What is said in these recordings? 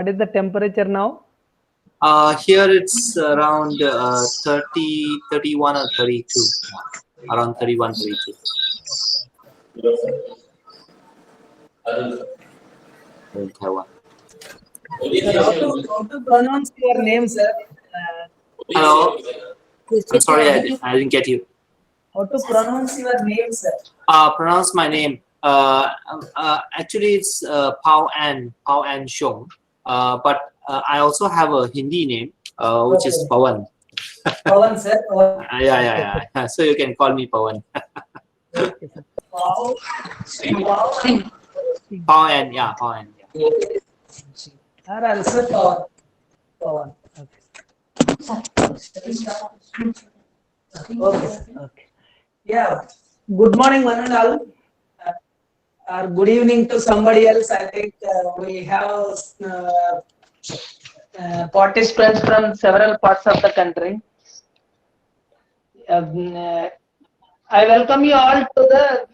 What is the temperature now? Here it's around 30, 31 or 32. Yeah. Around 31, 32. In Taiwan. How to pronounce your name, sir? Hello. I'm sorry, I didn't get you. How to pronounce your name, sir? Pronounce my name. Actually, it's Pao-Ann Hsiung. But I also have a Hindi name, which is Pao-Ann. Pao-Ann, sir. Yeah. So you can call me Pao-Ann. Okay, sir. Pao-Ann, yeah, Pao-Ann. Yeah. Or also Pao-Ann. Okay. Yeah. Good morning, one and all. Or good evening to somebody else. I think we have participants from several parts of the country. I welcome you all to the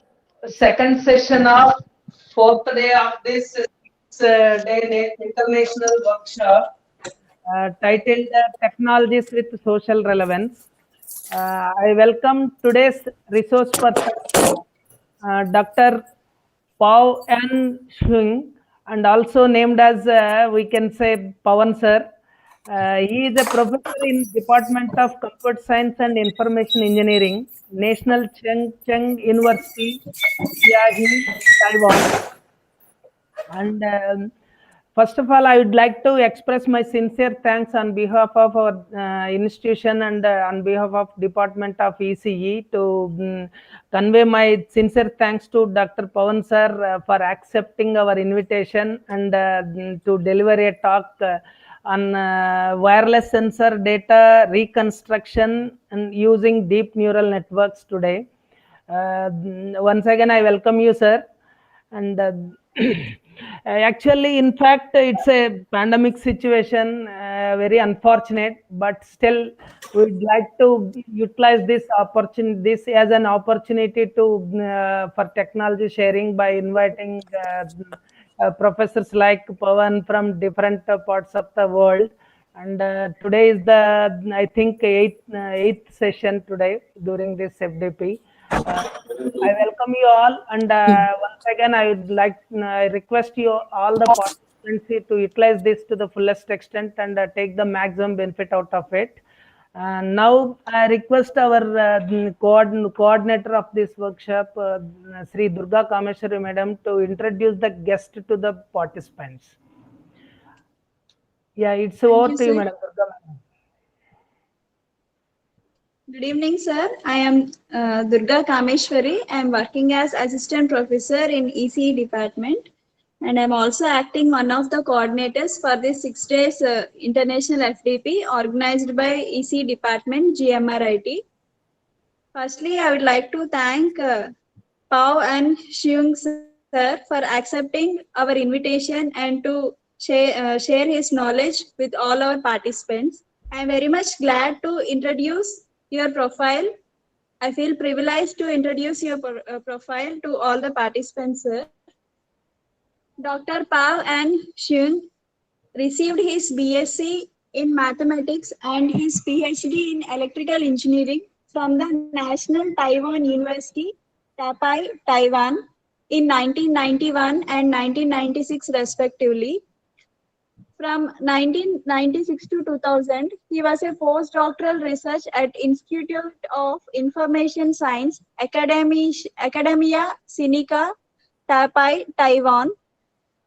second session of fourth day of this day international workshop titled Technologies with Social Relevance. I welcome today's resource person, Dr. Pao-Ann Hsiung, and also named as we can say Pao-Ann sir. He is a professor in Department of Computer Science and Information Engineering, National Cheng University, Chiayi, Taiwan. And first of all, I would like to express my sincere thanks on behalf of our institution and on behalf of Department of ECE to convey my sincere thanks to Dr. Pao-Ann sir for accepting our invitation and to deliver a talk on wireless sensor data reconstruction and using deep neural networks today. Once again, I welcome you, sir. And actually, in fact, it's a pandemic situation, very unfortunate, but still we'd like to utilize this opportunity, this as an opportunity to for technology sharing by inviting professors like Pao-Ann from different parts of the world. And today is the, I think, eighth session today during this FDP. I welcome you all, and once again, I would like I request you all the participants here to utilize this to the fullest extent and take the maximum benefit out of it. Now, I request our coordinator of this workshop, Sri Durga Kameshwari Madam, to introduce the guest to the participants. Yeah, it's over to you, Madam Durga. Good evening, sir. I am Durga Kameshwari. I am working as assistant professor in ECE department, and I am also acting one of the coordinators for this 6 days international FDP organized by ECE department GMRIT. Firstly, I would like to thank Pao-Ann Hsiung sir for accepting our invitation and to share his knowledge with all our participants. I am very much glad to introduce your profile. I feel privileged to introduce your profile to all the participants, sir. Dr. Pao-Ann Hsiung received his BSc in mathematics and his PhD in electrical engineering from the National Taiwan University, Taipei, Taiwan, in 1991 and 1996 respectively. From 1996 to 2000, he was a postdoctoral research at Institute of Information Science, Academia Sinica, Taipei, Taiwan,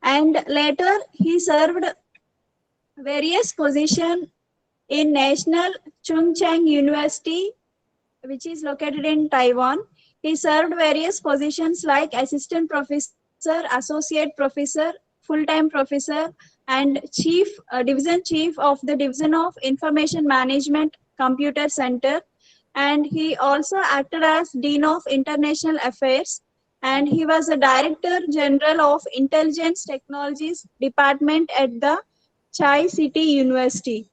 and later he served various positions in National Chung University, which is located in Taiwan. He served various positions like assistant professor, associate professor, full-time professor, and division chief of the Division of Information Management Computer Center. And he also acted as Dean of International Affairs, and he was the Director General of Intelligence Technologies Department at the Chiayi City University.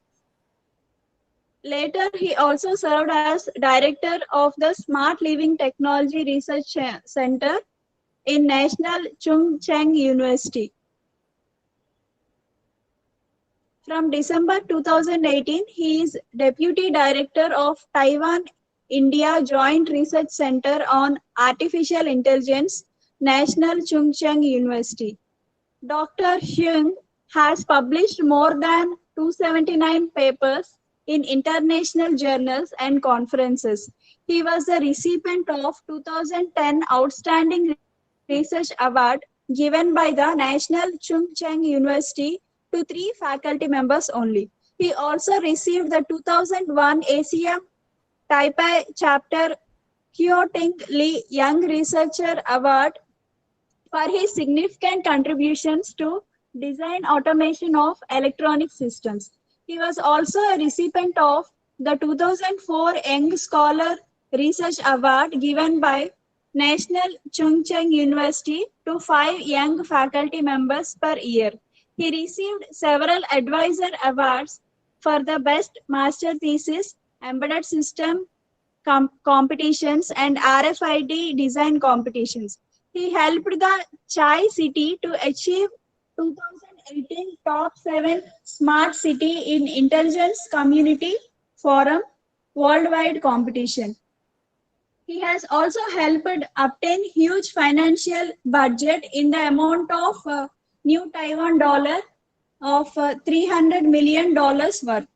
Later, he also served as Director of the Smart Living Technology Research Center in National Chung Cheng University. From December 2018, he is Deputy Director of Taiwan India Joint Research Center on Artificial Intelligence, National Chung University. Dr. Hsiung has published more than 279 papers in international journals and conferences. He was the recipient of 2010 Outstanding Research Award given by the National Chung University to 3 faculty members only. He also received the 2001 ACM Taipei Chapter Kyo-Ting Lee Young Researcher Award for his significant contributions to design automation of electronic systems. He was also a recipient of the 2004 Young Scholar Research Award given by National Chung University to 5 young faculty members per year. He received several advisor awards for the best master thesis, embedded system competitions, and RFID design competitions. He helped the Chiayi city to achieve 2018 Top 7 Smart City in Intelligence Community Forum worldwide competition. He has also helped obtain huge financial budget in the amount of new Taiwan dollar of $300 million worth.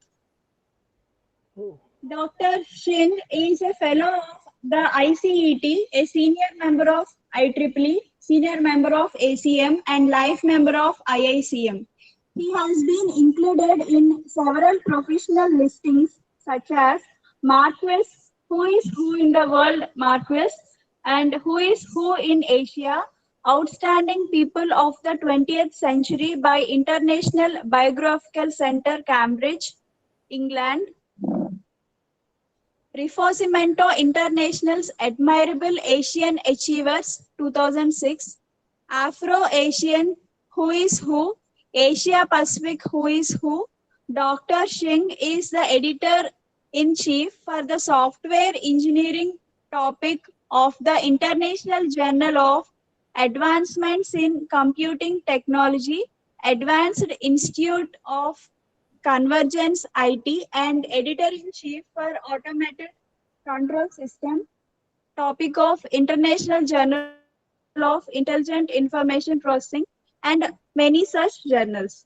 Dr. Cheng is a fellow of the ICET, a senior member of IEEE, senior member of ACM, and life member of IICM. He has been included in several professional listings such as Marquess, Who is Who in the World Marquess, and Who is Who in Asia, Outstanding People of the 20th Century by International Biographical Center, Cambridge, England. Riforcimento International's Admirable Asian Achievers 2006, Afro-Asian Who is Who, Asia Pacific Who is Who. Dr. Cheng is the editor-in-chief for the software engineering topic of the International Journal of Advancements in Computing Technology, Advanced Institute of Convergence IT, and editor-in-chief for Automated Control System, topic of International Journal of Intelligent Information Processing, and many such journals.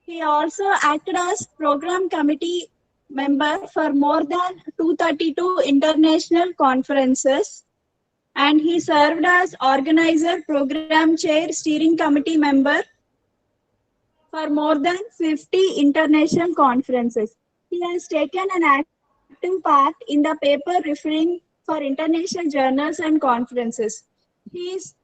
He also acted as program committee member for more than 232 international conferences, and he served as organizer, program chair, steering committee member for more than 50 international conferences. He has taken an active part in the paper referring for international journals and conferences. His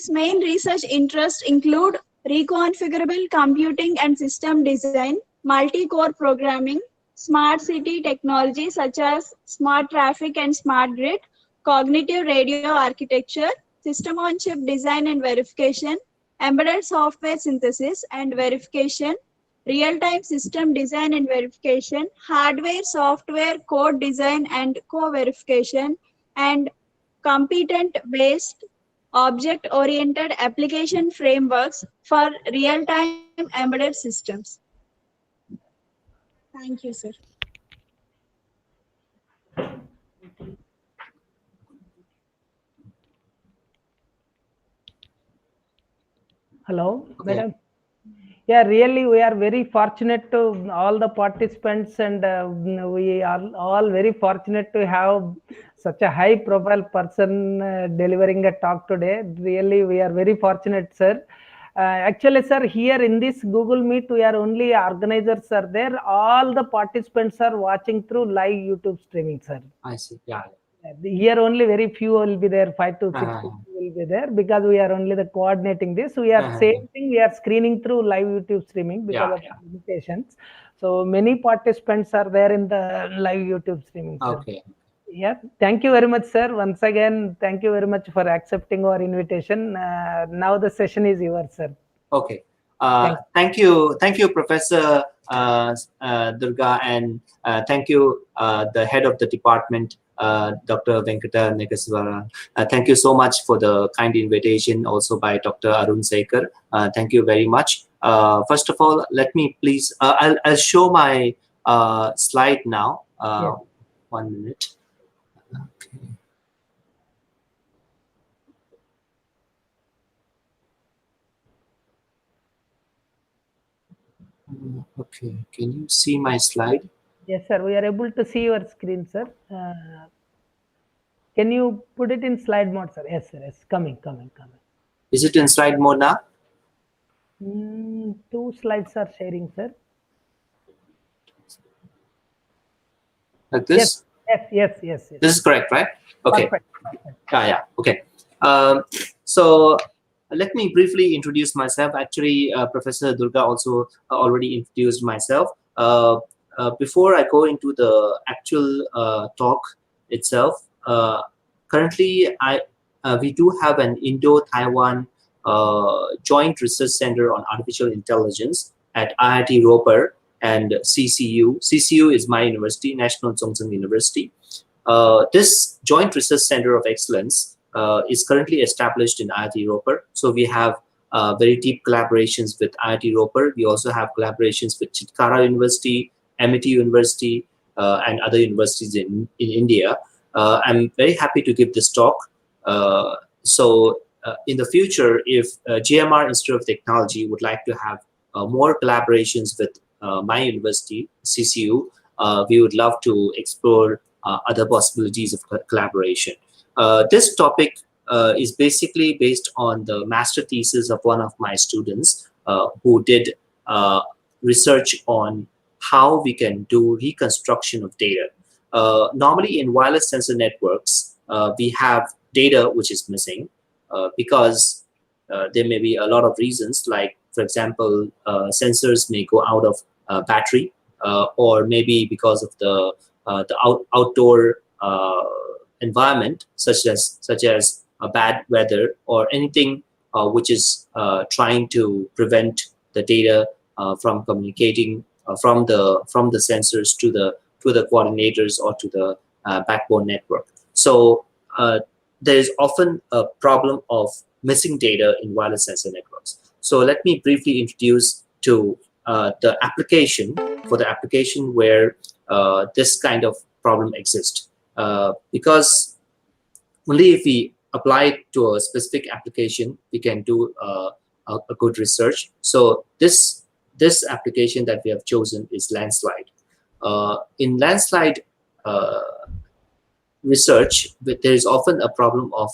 main research interests include reconfigurable computing and system design, multi-core programming, smart city technology such as smart traffic and smart grid, cognitive radio architecture, system-on-chip design and verification, embedded software synthesis and verification, real-time system design and verification, hardware, software, code design and co-verification, and competent-based object-oriented application frameworks for real-time embedded systems. Thank you, sir. Hello, Okay. madam. Yeah, really, we are very fortunate to all the participants, and we are all very fortunate to have such a high-profile person delivering a talk today. Really, we are very fortunate, sir. Actually, sir, here in this Google Meet, we are only organizers are there. All the participants are watching through live YouTube streaming, sir. I see. Yeah. Here only very few will be there, 5 to 6 Uh-huh. people will be there, because we are only the coordinating this. We are same thing, we are screening through live YouTube streaming because of limitations. So many participants are there in the live YouTube streaming, sir. Okay. Yeah, thank you very much, sir. Once again, thank you very much for accepting our invitation. Now the session is yours, sir. Okay. Thank you, Professor Durga, and thank you, the head of the department, Dr. Venkata Negaswara. Thank you so much for the kind invitation, also by Dr. Arun Sekar. Thank you very much. First of all, let me please, I'll show my slide now. Yes. 1 minute. Okay. Okay, can you see my slide? Yes, sir. We are able to see your screen, sir. Can you put it in slide mode, sir? Yes, sir. Yes. Coming. Is it in slide mode now? Two slides are sharing, sir. Like this? Yes. This is correct, right? Okay. Perfect. Yeah. Okay. So let me briefly introduce myself. Actually, Professor Durga also already introduced myself. Before I go into the actual talk itself, currently we do have an Indo-Taiwan joint research center on artificial intelligence at IIT Roper and CCU. CCU is my university, National Chung University. This joint research center of excellence is currently established in IIT Roper. So we have very deep collaborations with IIT Roper. We also have collaborations with Chitkara University, Amity University, and other universities in India. I'm very happy to give this talk. In the future, if GMR Institute of Technology would like to have more collaborations with my university, CCU, we would love to explore other possibilities of collaboration. This topic is basically based on the master thesis of one of my students who did research on how we can do reconstruction of data. Normally in wireless sensor networks, we have data which is missing because there may be a lot of reasons, like, for example, sensors may go out of battery, or maybe because of the outdoor environment, such as a bad weather or anything which is trying to prevent the data from communicating from the sensors to the coordinators or to the backbone network. So there is often a problem of missing data in wireless sensor networks. So let me briefly introduce to the application where this kind of problem exists. Because only if we apply it to a specific application, we can do a good research. So this application that we have chosen is landslide. In landslide research, there is often a problem of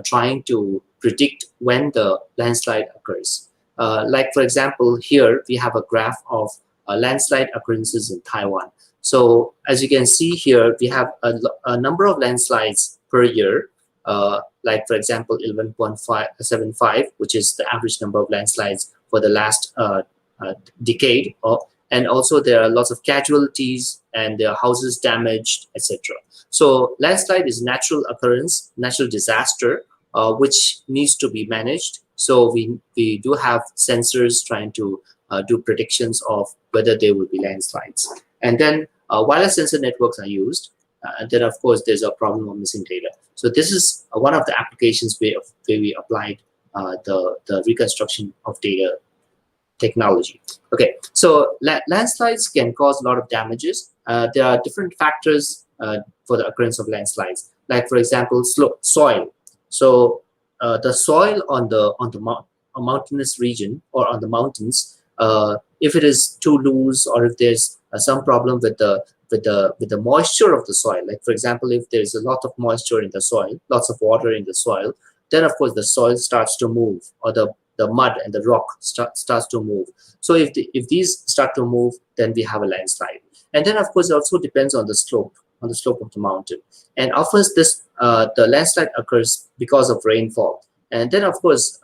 trying to predict when the landslide occurs. Like, for example, here we have a graph of landslide occurrences in Taiwan. So as you can see here, we have a number of landslides per year, like, for example, 11.75, which is the average number of landslides for the last decade. And also there are lots of casualties and there are houses damaged, etc. So landslide is natural occurrence, natural disaster, which needs to be managed. So we do have sensors trying to do predictions of whether there will be landslides. And then wireless sensor networks are used. And then, of course, there's a problem of missing data. So this is one of the applications where we applied the reconstruction of data technology. Okay, so landslides can cause a lot of damages. There are different factors for the occurrence of landslides. Like, for example, soil. So the soil on the mountainous region or on the mountains, if it is too loose or if there's some problem with the moisture of the soil, like, for example, if there's a lot of moisture in the soil, lots of water in the soil, then of course the soil starts to move, or the mud and the rock starts to move. So if these start to move, then we have a landslide. And then, of course, it also depends on the slope of the mountain. And often the landslide occurs because of rainfall. And then, of course,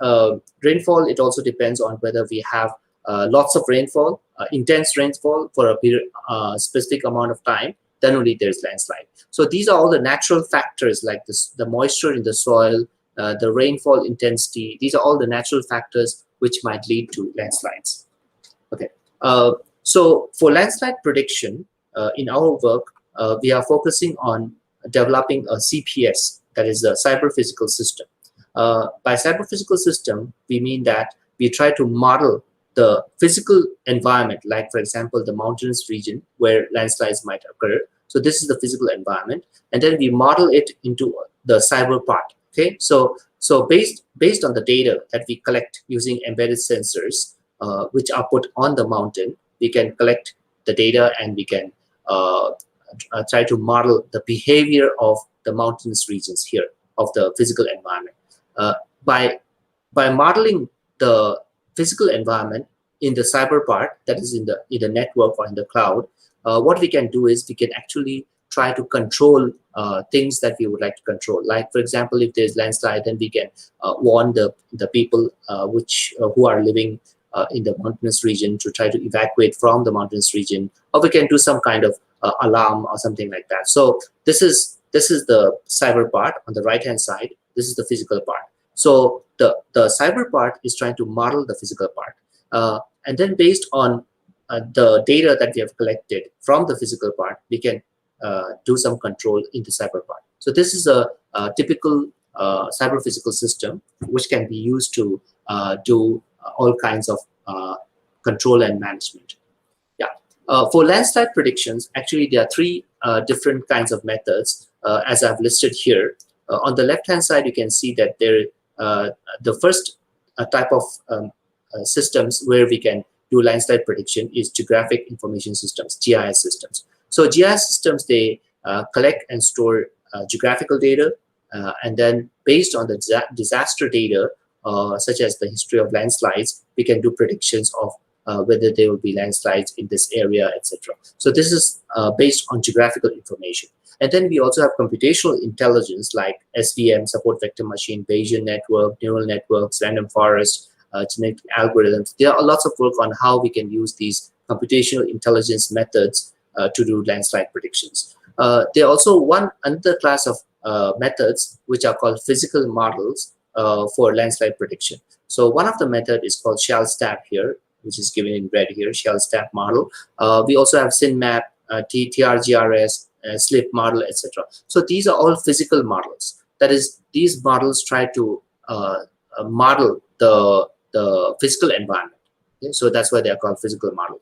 rainfall, it also depends on whether we have lots of rainfall, intense rainfall for a period, specific amount of time, then only there's landslide. So these are all the natural factors, like the moisture in the soil, the rainfall intensity. These are all the natural factors which might lead to landslides. Okay, so for landslide prediction, in our work, we are focusing on developing a CPS, that is a cyber physical system. By cyber physical system, we mean that we try to model the physical environment, like for example, the mountainous region where landslides might occur. So this is the physical environment, and then we model it into the cyber part. Okay, so based on the data that we collect using embedded sensors, which are put on the mountain, we can collect the data and we can try to model the behavior of the mountainous regions here of the physical environment. By modeling the physical environment in the cyber part, that is in the network or in the cloud, what we can do is we can actually try to control things that we would like to control. Like for example, if there's landslide, then we can warn the people who are living in the mountainous region to try to evacuate from the mountainous region, or we can do some kind of alarm or something like that. So this is the cyber part on the right hand side. This is the physical part. So the cyber part is trying to model the physical part, and then based on the data that we have collected from the physical part, we can do some control in the cyber part. So this is a typical cyber physical system which can be used to do all kinds of control and management. Yeah. For landslide predictions, actually there are three different kinds of methods as I've listed here. On the left hand side, you can see that the first type of systems where we can do landslide prediction is geographic information systems, GIS systems. So GIS systems, they collect and store geographical data, and then based on the disaster data, such as the history of landslides, we can do predictions of whether there will be landslides in this area, etc. So this is based on geographical information. And then we also have computational intelligence like SVM, support vector machine, Bayesian network, neural networks, random forest, genetic algorithms. There are lots of work on how we can use these computational intelligence methods to do landslide predictions. There are also another class of methods which are called physical models for landslide prediction. So one of the method is called shell-stab here, which is given in red here, shell-stab model. We also have SynMap, TRGRS, SLIP model, etc. So these are all physical models. That is, these models try to model the physical environment. Okay? So that's why they are called physical model.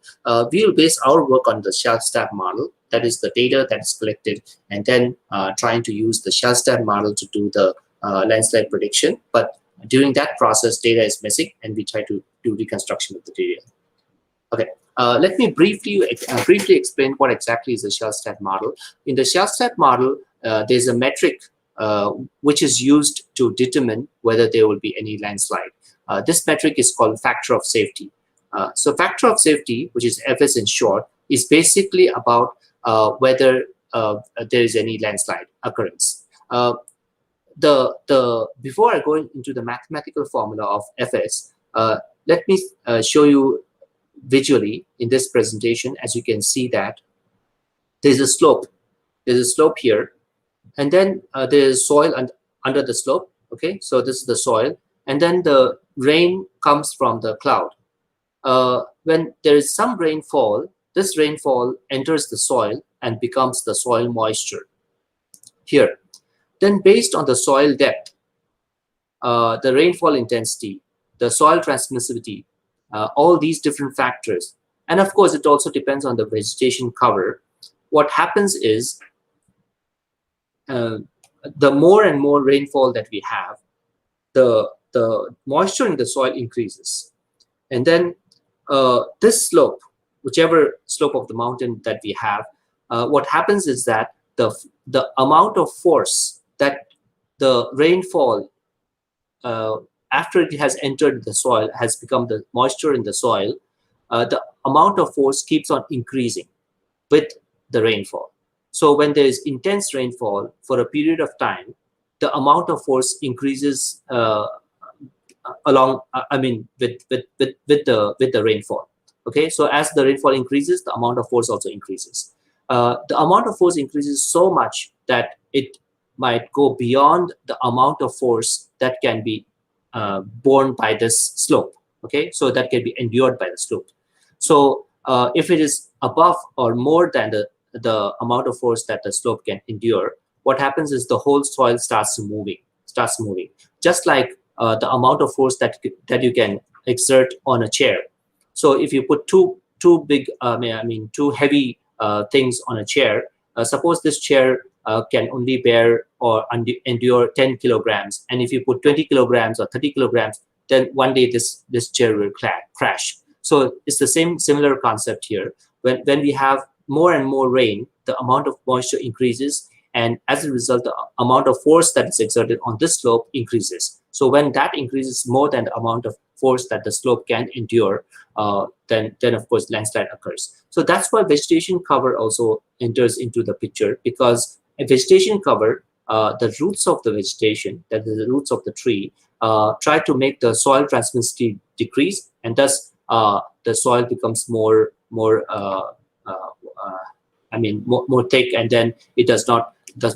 We will base our work on the shell-stab model. That is the data that is collected, and then trying to use the shell-stab model to do the landslide prediction. But during that process, data is missing, and we try to do reconstruction of the data. Okay. Let me briefly explain what exactly is a shell-stab model. In the shell-stab model, there's a metric which is used to determine whether there will be any landslide. This metric is called factor of safety. So factor of safety, which is FS in short, is basically about whether there is any landslide occurrence. Before I go into the mathematical formula of FS, let me show you visually in this presentation. As you can see that there's a slope. There's a slope here, and then there's soil under the slope. Okay, so this is the soil, and then the rain comes from the cloud. When there is some rainfall, this rainfall enters the soil and becomes the soil moisture here. Then based on the soil depth, the rainfall intensity, the soil transmissivity, all these different factors, and of course it also depends on the vegetation cover. What happens is the more and more rainfall that we have, the moisture in the soil increases, and then this slope, whichever slope of the mountain that we have, what happens is that the amount of force that the rainfall after it has entered the soil has become the moisture in the soil, the amount of force keeps on increasing with the rainfall. So when there is intense rainfall for a period of time, the amount of force increases along. I mean, with the rainfall. Okay, so as the rainfall increases, the amount of force also increases. The amount of force increases so much that it might go beyond the amount of force that can be borne by this slope. Okay, so that can be endured by the slope. So if it is above or more than the amount of force that the slope can endure, what happens is the whole soil starts moving, just like the amount of force that you can exert on a chair. So if you put two big, two heavy things on a chair, suppose this chair can only bear or endure 10 kilograms, and if you put 20 kilograms or 30 kilograms, then one day this chair will crash. So it's the similar concept here. When we have more and more rain, the amount of moisture increases, and as a result, the amount of force that is exerted on this slope increases. So when that increases more than the amount of force that the slope can endure, then of course landslide occurs. So that's why vegetation cover also enters into the picture, because a vegetation cover, the roots of the vegetation, that is the roots of the tree, try to make the soil transmissivity decrease, and thus the soil becomes more thick, and then it does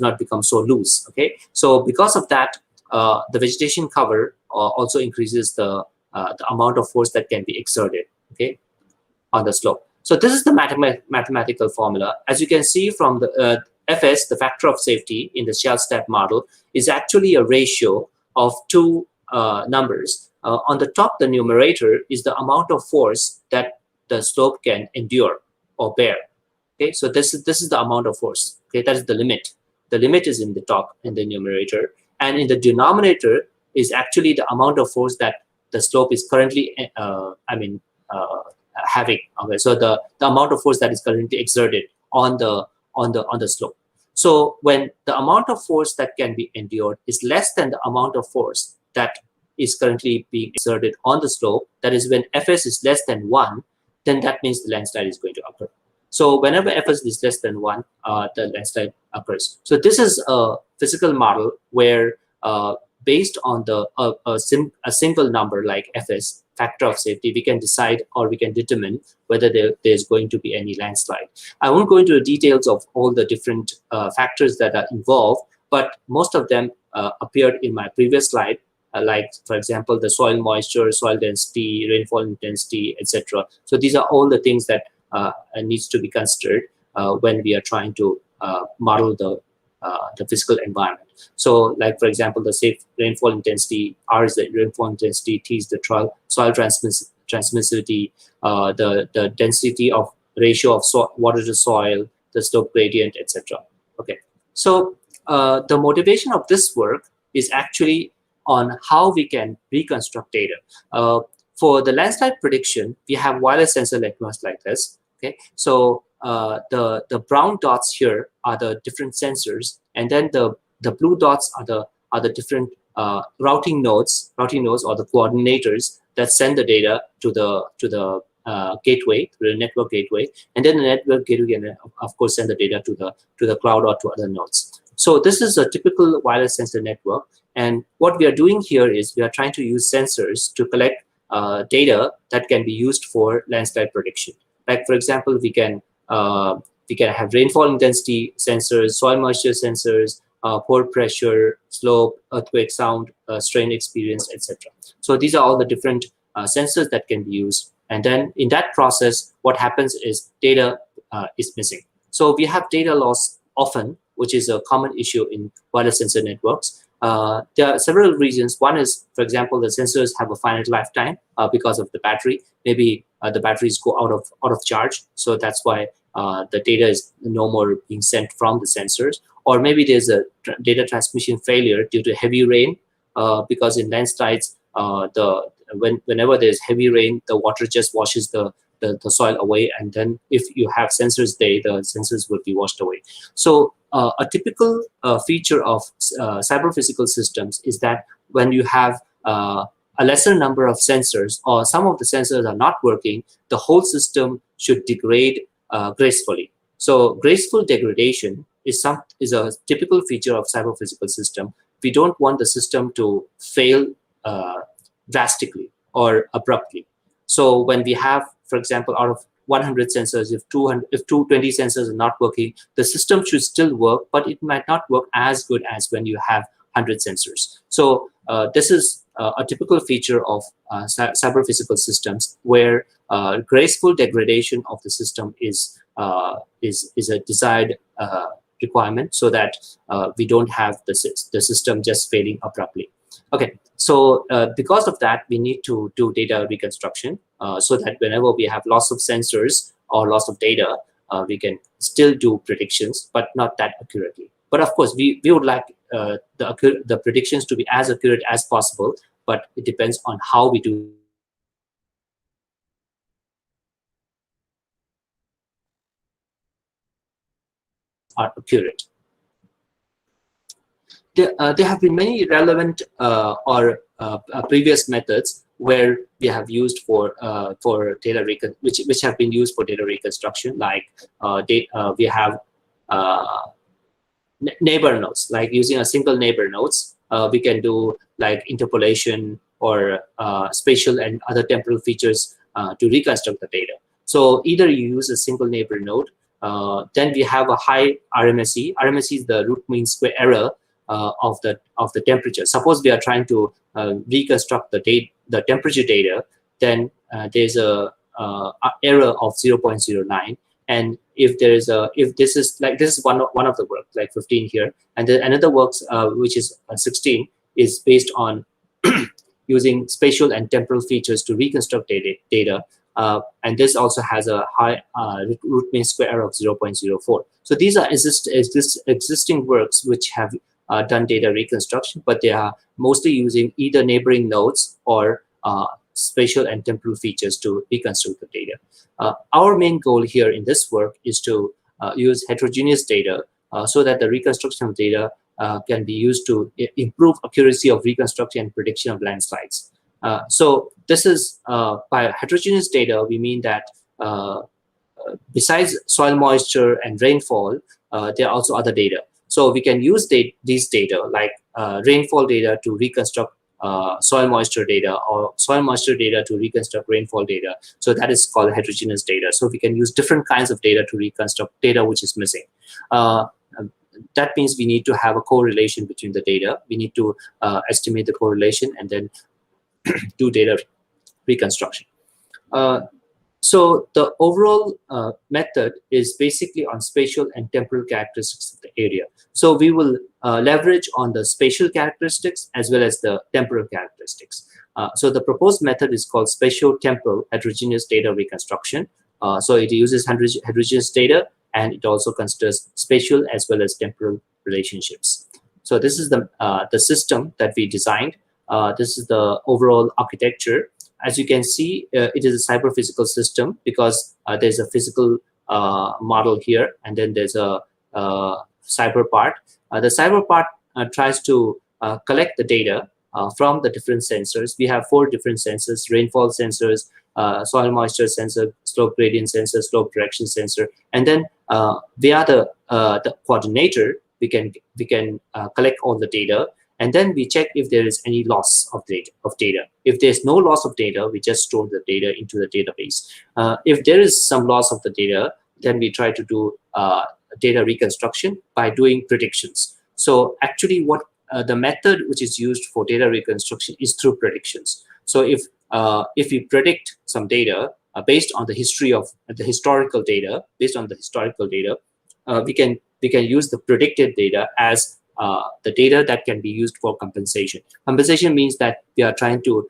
not become so loose. Okay, so because of that, the vegetation cover also increases the amount of force that can be exerted, okay, on the slope. So this is the mathematical formula. As you can see from the Fs, the factor of safety in the shell step model, is actually a ratio of two numbers. On the top, the numerator is the amount of force that the slope can endure or bear. Okay, so this is the amount of force. Okay, that is the limit. The limit is in the top in the numerator, and in the denominator is actually the amount of force that the slope is currently having. Okay, so the amount of force that is currently exerted on the slope. So when the amount of force that can be endured is less than the amount of force that is currently being exerted on the slope, that is when Fs is less than 1, then that means the landslide is going to occur. So whenever Fs is less than 1, the landslide occurs. So this is a physical model where based on a simple number like Fs, factor of safety, we can decide or we can determine whether there's going to be any landslide. I won't go into the details of all the different factors that are involved, but most of them appeared in my previous slide, like, for example, the soil moisture, soil density, rainfall intensity, etc. So these are all the things that needs to be considered when we are trying to model the physical environment. So, like, for example, the safe rainfall intensity, R is the rainfall intensity, T is the soil transmissivity, the density of ratio of water to soil, the slope gradient, etc. Okay, so the motivation of this work is actually on how we can reconstruct data. For the landslide prediction, we have wireless sensor networks like this. Okay, so the brown dots here are the different sensors, and then the blue dots are the different routing nodes or the coordinators that send the data to the gateway, to the network gateway, and then the network gateway can, of course, send the data to the cloud or to other nodes. So this is a typical wireless sensor network, and what we are doing here is we are trying to use sensors to collect data that can be used for landslide prediction. Like, for example, we can have rainfall intensity sensors, soil moisture sensors, pore pressure, slope, earthquake sound, strain experience, etc. So these are all the different sensors that can be used. And then in that process, what happens is data is missing. So we have data loss often, which is a common issue in wireless sensor networks. There are several reasons. One is, for example, the sensors have a finite lifetime because of the battery. Maybe the batteries go out of charge, so that's why the data is no more being sent from the sensors. Or maybe there's a data transmission failure due to heavy rain, because in landslides, whenever there's heavy rain, the water just washes the soil away, and then if you have sensors there, the sensors will be washed away. So a typical feature of cyber-physical systems is that when you have a lesser number of sensors, or some of the sensors are not working, the whole system should degrade gracefully. So graceful degradation is a typical feature of cyber-physical system. We don't want the system to fail drastically or abruptly. So when we have, for example, out of 100 sensors, if 220 sensors are not working, the system should still work, but it might not work as good as when you have 100 sensors. So this is a typical feature of cyber-physical systems, where graceful degradation of the system is a desired requirement so that we don't have the system just failing abruptly. Okay, so because of that, we need to do data reconstruction so that whenever we have loss of sensors or loss of data, we can still do predictions, but not that accurately. But of course, we would like the predictions to be as accurate as possible, but it depends on how we do are accurate. There have been many relevant previous methods where we have used for data which have been used for data reconstruction, like we have neighbor nodes, like using a single neighbor nodes. We can do like interpolation or spatial and other temporal features to reconstruct the data. So either you use a single neighbor node, then we have a high RMSE. RMSE is the root mean square error of the temperature. Suppose we are trying to reconstruct the temperature data, then there's a error of 0.09. And if this is one of the work, like 15 here, and then another works which is 16 is based on using spatial and temporal features to reconstruct data. And this also has a high root mean square error of 0.04. So these are existing works which have done data reconstruction, but they are mostly using either neighboring nodes or spatial and temporal features to reconstruct the data. Our main goal here in this work is to use heterogeneous data so that the reconstruction of data can be used to improve accuracy of reconstruction and prediction of landslides. So this is by heterogeneous data, we mean that besides soil moisture and rainfall, there are also other data. So we can use these data like rainfall data to reconstruct soil moisture data, or soil moisture data to reconstruct rainfall data. So that is called heterogeneous data. So we can use different kinds of data to reconstruct data which is missing. That means we need to have a correlation between the data. We need to estimate the correlation and then do data reconstruction. So the overall method is basically on spatial and temporal characteristics of the area. So we will leverage on the spatial characteristics as well as the temporal characteristics. So the proposed method is called spatio-temporal heterogeneous data reconstruction. So it uses heterogeneous data, and it also considers spatial as well as temporal relationships. So this is the system that we designed. This is the overall architecture. As you can see, it is a cyber-physical system because there's a physical model here, and then there's a cyber part. The cyber part tries to collect the data from the different sensors. We have 4 different sensors: rainfall sensors, soil moisture sensor, slope gradient sensor, slope direction sensor, and then via the coordinator, we can collect all the data. And then we check if there is any loss of data. If there's no loss of data, we just store the data into the database. If there is some loss of the data, then we try to do data reconstruction by doing predictions. So actually what the method which is used for data reconstruction is through predictions. So if we predict some data based on the historical data, we can use the predicted data as the data that can be used for compensation. Compensation means that we are trying to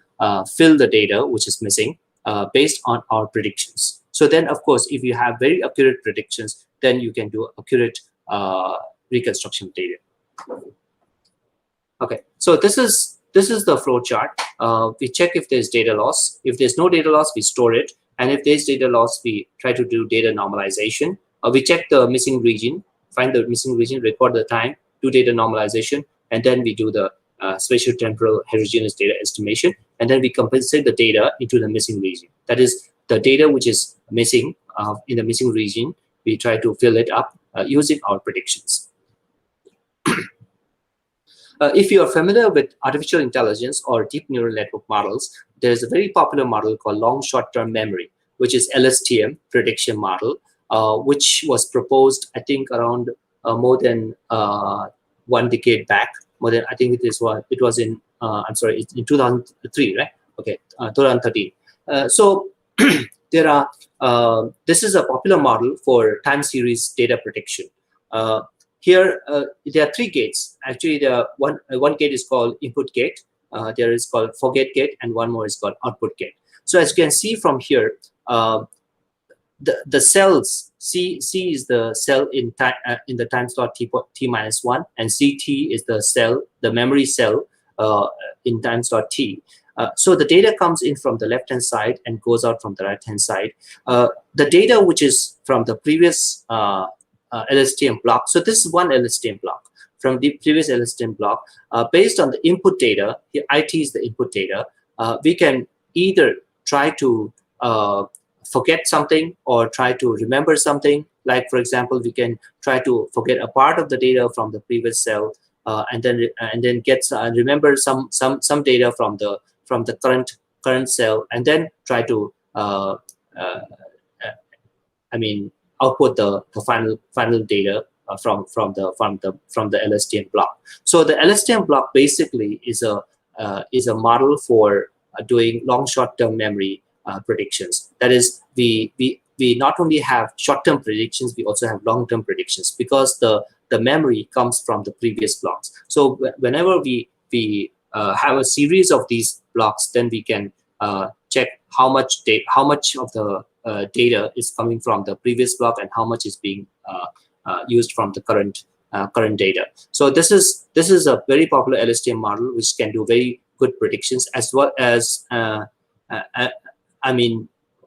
fill the data which is missing based on our predictions. So then, of course, if you have very accurate predictions, then you can do accurate reconstruction data. Okay, so this is the flow chart. We check if there's data loss. If there's no data loss, we store it. And if there's data loss, we try to do data normalization. We check the missing region, find the missing region, record the time, do data normalization, and then we do the spatial temporal heterogeneous data estimation, and then we compensate the data into the missing region. That is, the data which is missing in the missing region, we try to fill it up using our predictions. If you are familiar with artificial intelligence or deep neural network models, there's a very popular model called long short-term memory, which is LSTM prediction model, which was proposed, I think, around more than 1 decade back. More than, I think it was in I'm sorry, it's in 2003, right? Okay, 2013. So there are this is a popular model for time series data prediction. here there are 3 gates. Actually, the one gate is called input gate. There is called forget gate, and one more is called output gate. So as you can see from here, the cells C is the cell in time in the time slot t-1, and CT is the cell, the memory cell in time slot t. So the data comes in from the left-hand side and goes out from the right-hand side. The data which is from the previous LSTM block. So this is one LSTM block from the previous LSTM block. Based on the input data, here IT is the input data. We can either try to forget something or try to remember something. Like, for example, we can try to forget a part of the data from the previous cell, and then get remember some data from the current cell, and then try to output the final data from the LSTM block. So the LSTM block basically is a model for doing long short-term memory predictions. That is, we not only have short-term predictions, we also have long-term predictions, because the memory comes from the previous blocks. So whenever we have a series of these blocks, then we can check how much of the data is coming from the previous block and how much is being used from the current data. So this is a very popular LSTM model which can do very good predictions, as well as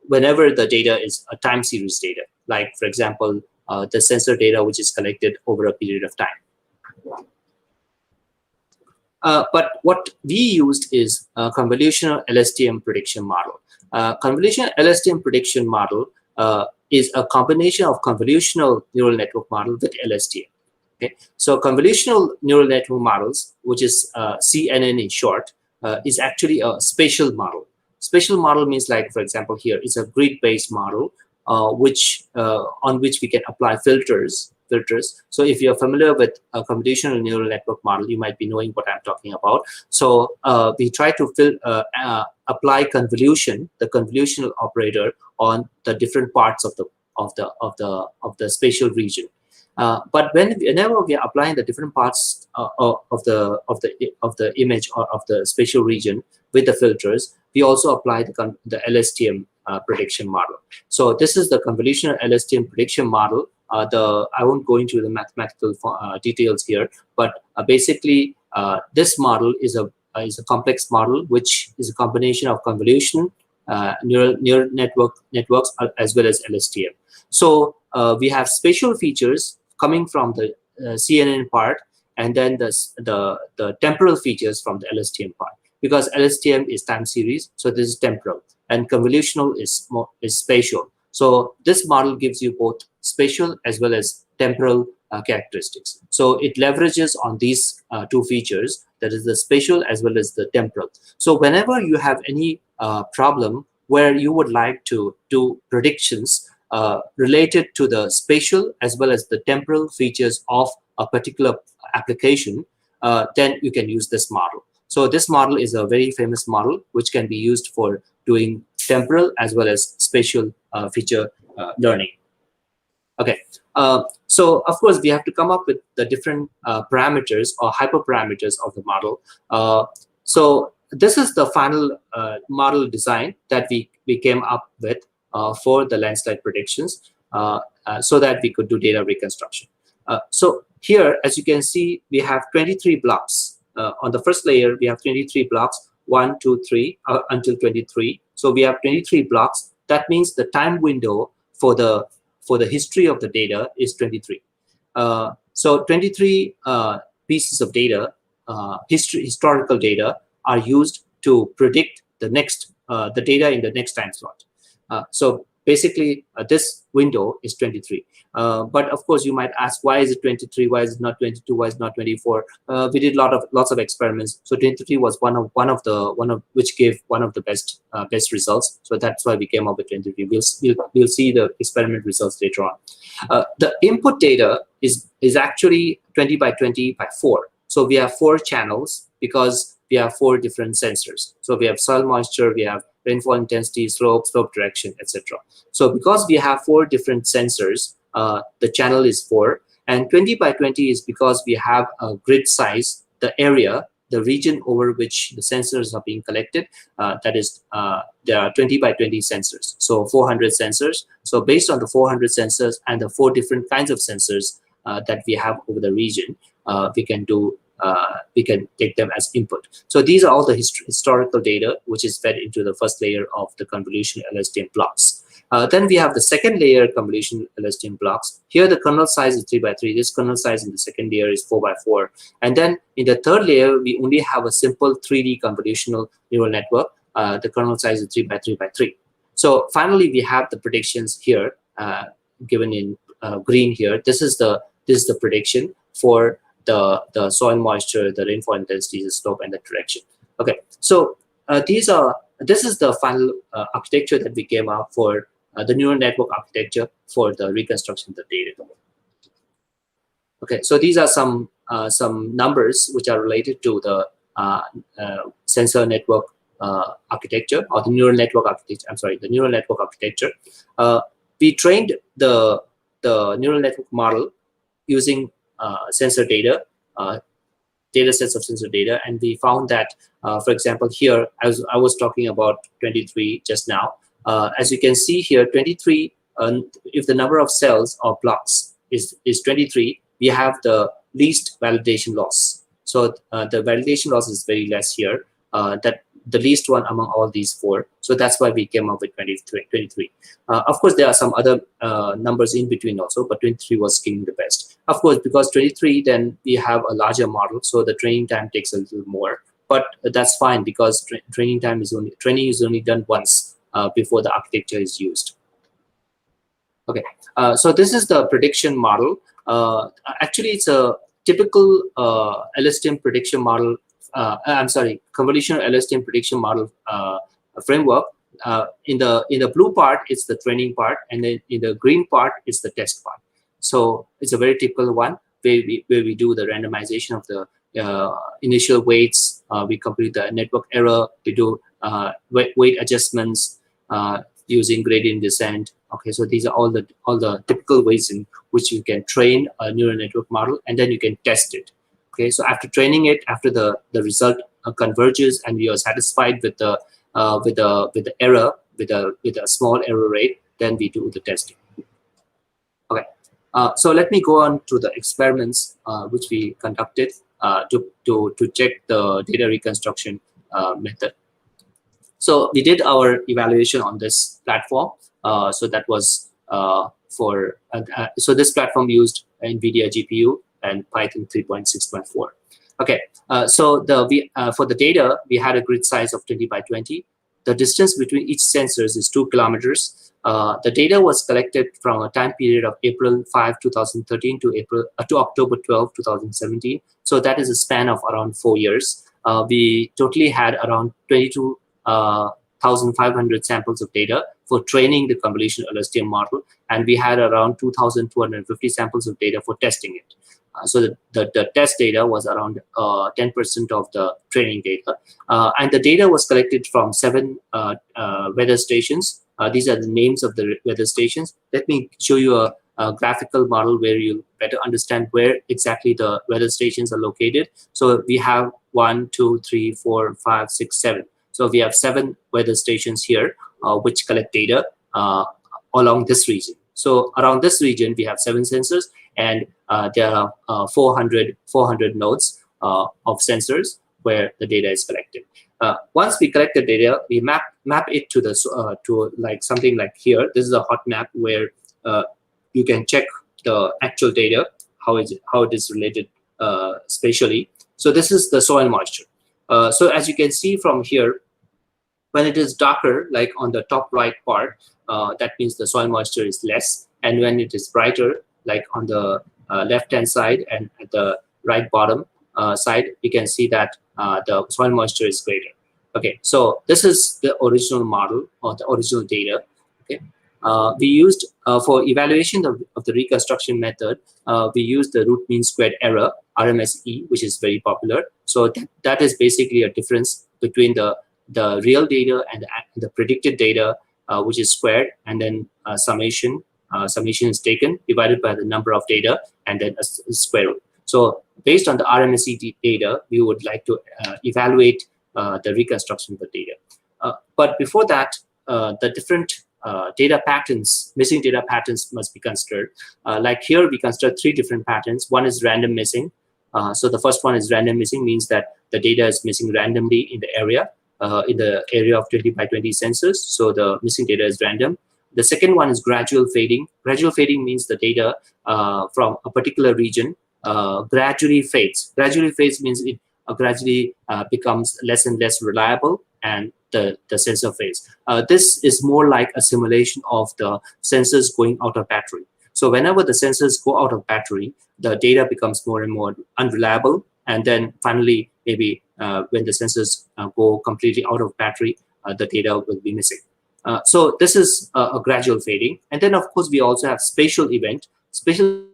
whenever the data is a time series data, like, for example, the sensor data which is collected over a period of time. But what we used is a convolutional LSTM prediction model. Convolutional LSTM prediction model is a combination of convolutional neural network model with LSTM. Okay, so convolutional neural network models, which is CNN in short, is actually a spatial model. Spatial model means, like, for example, here it's a grid-based model, on which we can apply filters. So if you're familiar with a computational neural network model, you might be knowing what I'm talking about. So we try to apply convolution, the convolutional operator, on the different parts of the spatial region. But whenever we are applying the different parts of the image or of the spatial region with the filters, we also apply the LSTM prediction model. So this is the convolutional LSTM prediction model. I won't go into the mathematical details here, but basically this model is a complex model which is a combination of convolution, neural networks, as well as LSTM. So we have spatial features coming from the CNN part, and then the temporal features from the LSTM part. Because LSTM is time series, so this is temporal, and convolutional is spatial. So this model gives you both spatial as well as temporal characteristics. So it leverages on these two features, that is the spatial as well as the temporal. So whenever you have any problem where you would like to do predictions related to the spatial as well as the temporal features of a particular application, then you can use this model. So this model is a very famous model which can be used for doing temporal as well as spatial feature learning. Okay, so of course we have to come up with the different parameters or hyperparameters of the model. So this is the final model design that we came up with for the landslide predictions, so that we could do data reconstruction. So here, as you can see, we have 23 blocks. On the first layer, we have 23 blocks, 1, 2, 3, until 23. So we have 23 blocks. That means the time window for the history of the data is 23. So 23 pieces of data, historical data, are used to predict the data in the next time slot. So basically, this window is 23. But of course, you might ask, why is it 23? Why is it not 22? Why is it not 24? We did lots of experiments. So 23 was one of which gave one of the best results. So that's why we came up with 23. We'll see the experiment results later on. The input data is actually 20 by 20 by 4. So we have 4 channels because we have 4 different sensors. So we have soil moisture, we have rainfall intensity, slope direction, etc. So because we have 4 different sensors, the channel is 4, And 20 by 20 is because we have a grid size, the area, the region over which the sensors are being collected, that is, there are 20 by 20 sensors, so 400 sensors. So based on the 400 sensors and the 4 different kinds of sensors that we have over the region, we can take them as input. So these are all the historical data which is fed into the first layer of the convolutional LSTM blocks. Then we have the second layer convolutional LSTM blocks. Here the kernel size is 3 by 3. This kernel size in the second layer is 4 by 4. And then in the third layer, we only have a simple 3D convolutional neural network. The kernel size is 3 by 3 by 3. So finally, we have the predictions here given in green here. This is the prediction for the soil moisture, the rainfall intensity, the slope, and the direction. Okay, so this is the final architecture that we came up for the neural network architecture for the reconstruction of the data. Okay, so these are some numbers which are related to the sensor network architecture, or the neural network architecture. I'm sorry, the neural network architecture. We trained the neural network model using sensor data, data sets of sensor data, and we found that, for example, here, as I was talking about 23 just now, as you can see here, 23, if the number of cells or blocks is 23, we have the least validation loss. So the validation loss is very less here, that the least one among all these 4. So that's why we came up with 23. Of course, there are some other numbers in between also, but 23 was scaling the best. Of course, because 23, then we have a larger model, so the training time takes a little more. But that's fine, because training is only done once before the architecture is used. Okay, so this is the prediction model. Actually, it's a typical LSTM prediction model. I'm sorry, convolutional LSTM prediction model framework. In the blue part, it's the training part, and then in the green part, it's the test part. So it's a very typical one where we do the randomization of the initial weights. We compute the network error. We do weight adjustments using gradient descent. Okay, so these are all the typical ways in which you can train a neural network model, and then you can test it. Okay, so after training it, after the result converges and you are satisfied with the error, with a small error rate, then we do the testing. Okay, so let me go on to the experiments which we conducted to check the data reconstruction method. So we did our evaluation on this platform. So that was so this platform used NVIDIA GPU and Python 3.6.4. Okay, so for the data, we had a grid size of 20 by 20. The distance between each sensors is 2 kilometers. The data was collected from a time period of April 5, 2013 to October 12, 2017. So that is a span of around 4 years. We totally had around 22,500 samples of data for training the convolutional LSTM model, and we had around 2,250 samples of data for testing it. So the test data was around 10% of the training data. And the data was collected from 7 weather stations. These are the names of the weather stations. Let me show you a graphical model where you better understand where exactly the weather stations are located. So we have 1, 2, 3, 4, 5, 6, 7. So we have 7 weather stations here which collect data along this region. So around this region, we have 7 sensors, and there are 400 nodes of sensors where the data is collected. Once we collect the data, we map it to like something like here. This is a hot map where you can check the actual data, how it is related spatially. So this is the soil moisture. So as you can see from here, when it is darker, like on the top right part, that means the soil moisture is less. And when it is brighter, like on the left-hand side and at the right bottom side, you can see that the soil moisture is greater. Okay, so this is the original model or the original data. Okay, we used for evaluation of the reconstruction method, we used the root mean squared error, RMSE, which is very popular. So that is basically a difference between the real data and the predicted data, which is squared, and then summation summation is taken, divided by the number of data, and then a square root. So based on the RMSE data, we would like to evaluate the reconstruction of the data. But before that, the different data patterns, missing data patterns must be considered. Like here, we consider 3 different patterns. One is random missing. So the first one is random missing, means that the data is missing randomly in the area of 20 by 20 census. So the missing data is random. The second one is gradual fading. Gradual fading means the data from a particular region gradually fades. Gradually fades means it gradually becomes less and less reliable, and the sensor fades. This is more like a simulation of the sensors going out of battery. So whenever the sensors go out of battery, the data becomes more and more unreliable, and then finally, maybe when the sensors go completely out of battery, the data will be missing. So this is a gradual fading. And then, of course, we also have spatial event. Spatial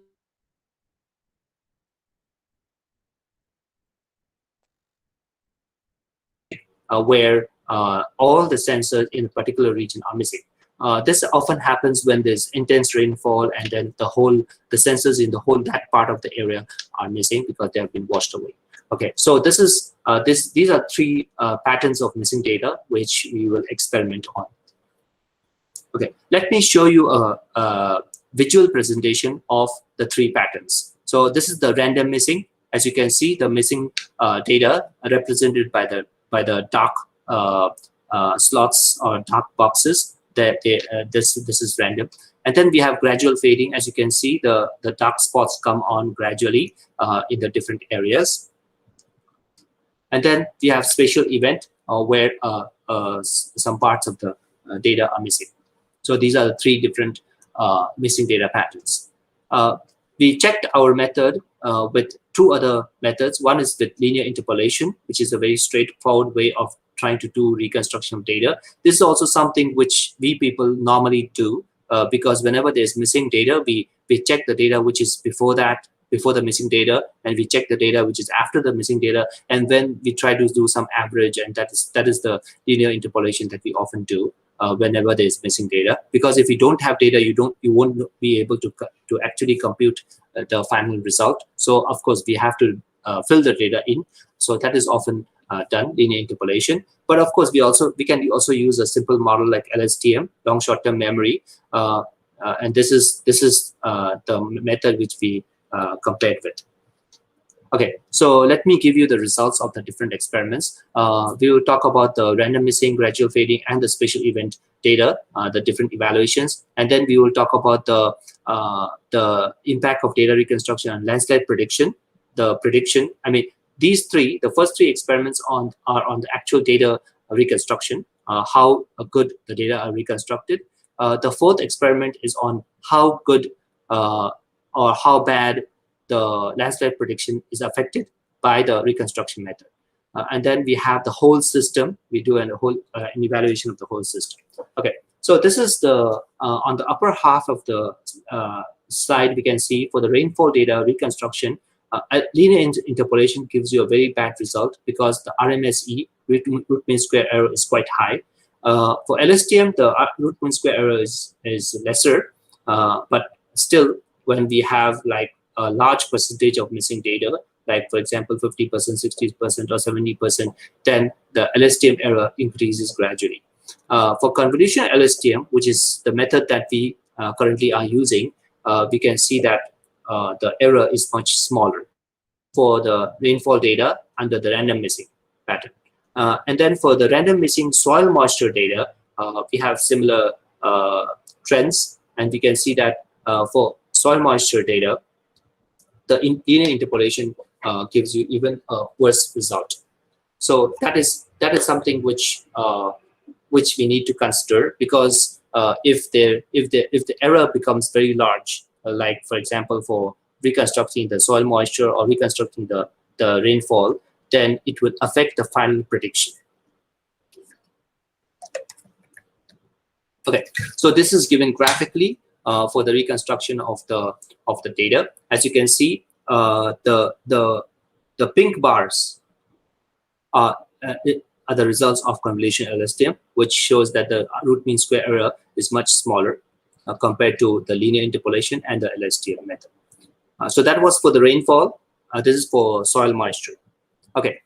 where all the sensors in a particular region are missing. This often happens when there's intense rainfall, and then the sensors in that part of the area are missing because they have been washed away. Okay, so this is these are 3 patterns of missing data which we will experiment on. Okay, let me show you a visual presentation of the 3 patterns. So this is the random missing. As you can see, the missing data are represented by the dark slots or dark boxes. This is random. And then we have gradual fading. As you can see, the dark spots come on gradually in the different areas. And then we have spatial event where some parts of the data are missing. So these are the 3 different missing data patterns. We checked our method with 2 other methods. One is with linear interpolation, which is a very straightforward way of trying to do reconstruction of data. This is also something which we people normally do because whenever there's missing data, we check the data which is before the missing data, and we check the data which is after the missing data, and then we try to do some average, and that is the linear interpolation that we often do whenever there is missing data. Because if you don't have data, you won't be able to actually compute the final result. So of course we have to fill the data in. So that is often done, linear interpolation. But of course we can also use a simple model like LSTM, long short-term memory, and this is the method which we compared with. Okay, so let me give you the results of the different experiments. We will talk about the random missing, gradual fading, and the spatial event data, the different evaluations, and then we will talk about the impact of data reconstruction and landslide prediction. The prediction, I mean, the first three experiments are on the actual data reconstruction, how good the data are reconstructed. The fourth experiment is on how good or how bad the landslide prediction is affected by the reconstruction method. And then we have the whole system. We do an evaluation of the whole system. Okay, so this is the, on the upper half of the slide, we can see for the rainfall data reconstruction, linear interpolation gives you a very bad result because the RMSE, root mean square error, is quite high. For LSTM, the root mean square error is lesser, but still, when we have like a large percentage of missing data, like for example 50%, 60% or 70%, then the LSTM error increases gradually. For convolutional LSTM, which is the method that we currently are using, we can see that the error is much smaller for the rainfall data under the random missing pattern. And then for the random missing soil moisture data, we have similar trends, and we can see that for soil moisture data, the linear interpolation gives you even a worse result. So that is something which we need to consider, because if the error becomes very large, like for example for reconstructing the soil moisture or reconstructing the rainfall, then it would affect the final prediction. Okay, so this is given graphically for the reconstruction of the data. As you can see, the pink bars are the results of convolutional LSTM, which shows that the root mean square error is much smaller. compared to the linear interpolation and the LSTM method. So that was for the rainfall. This is for soil moisture. Okay,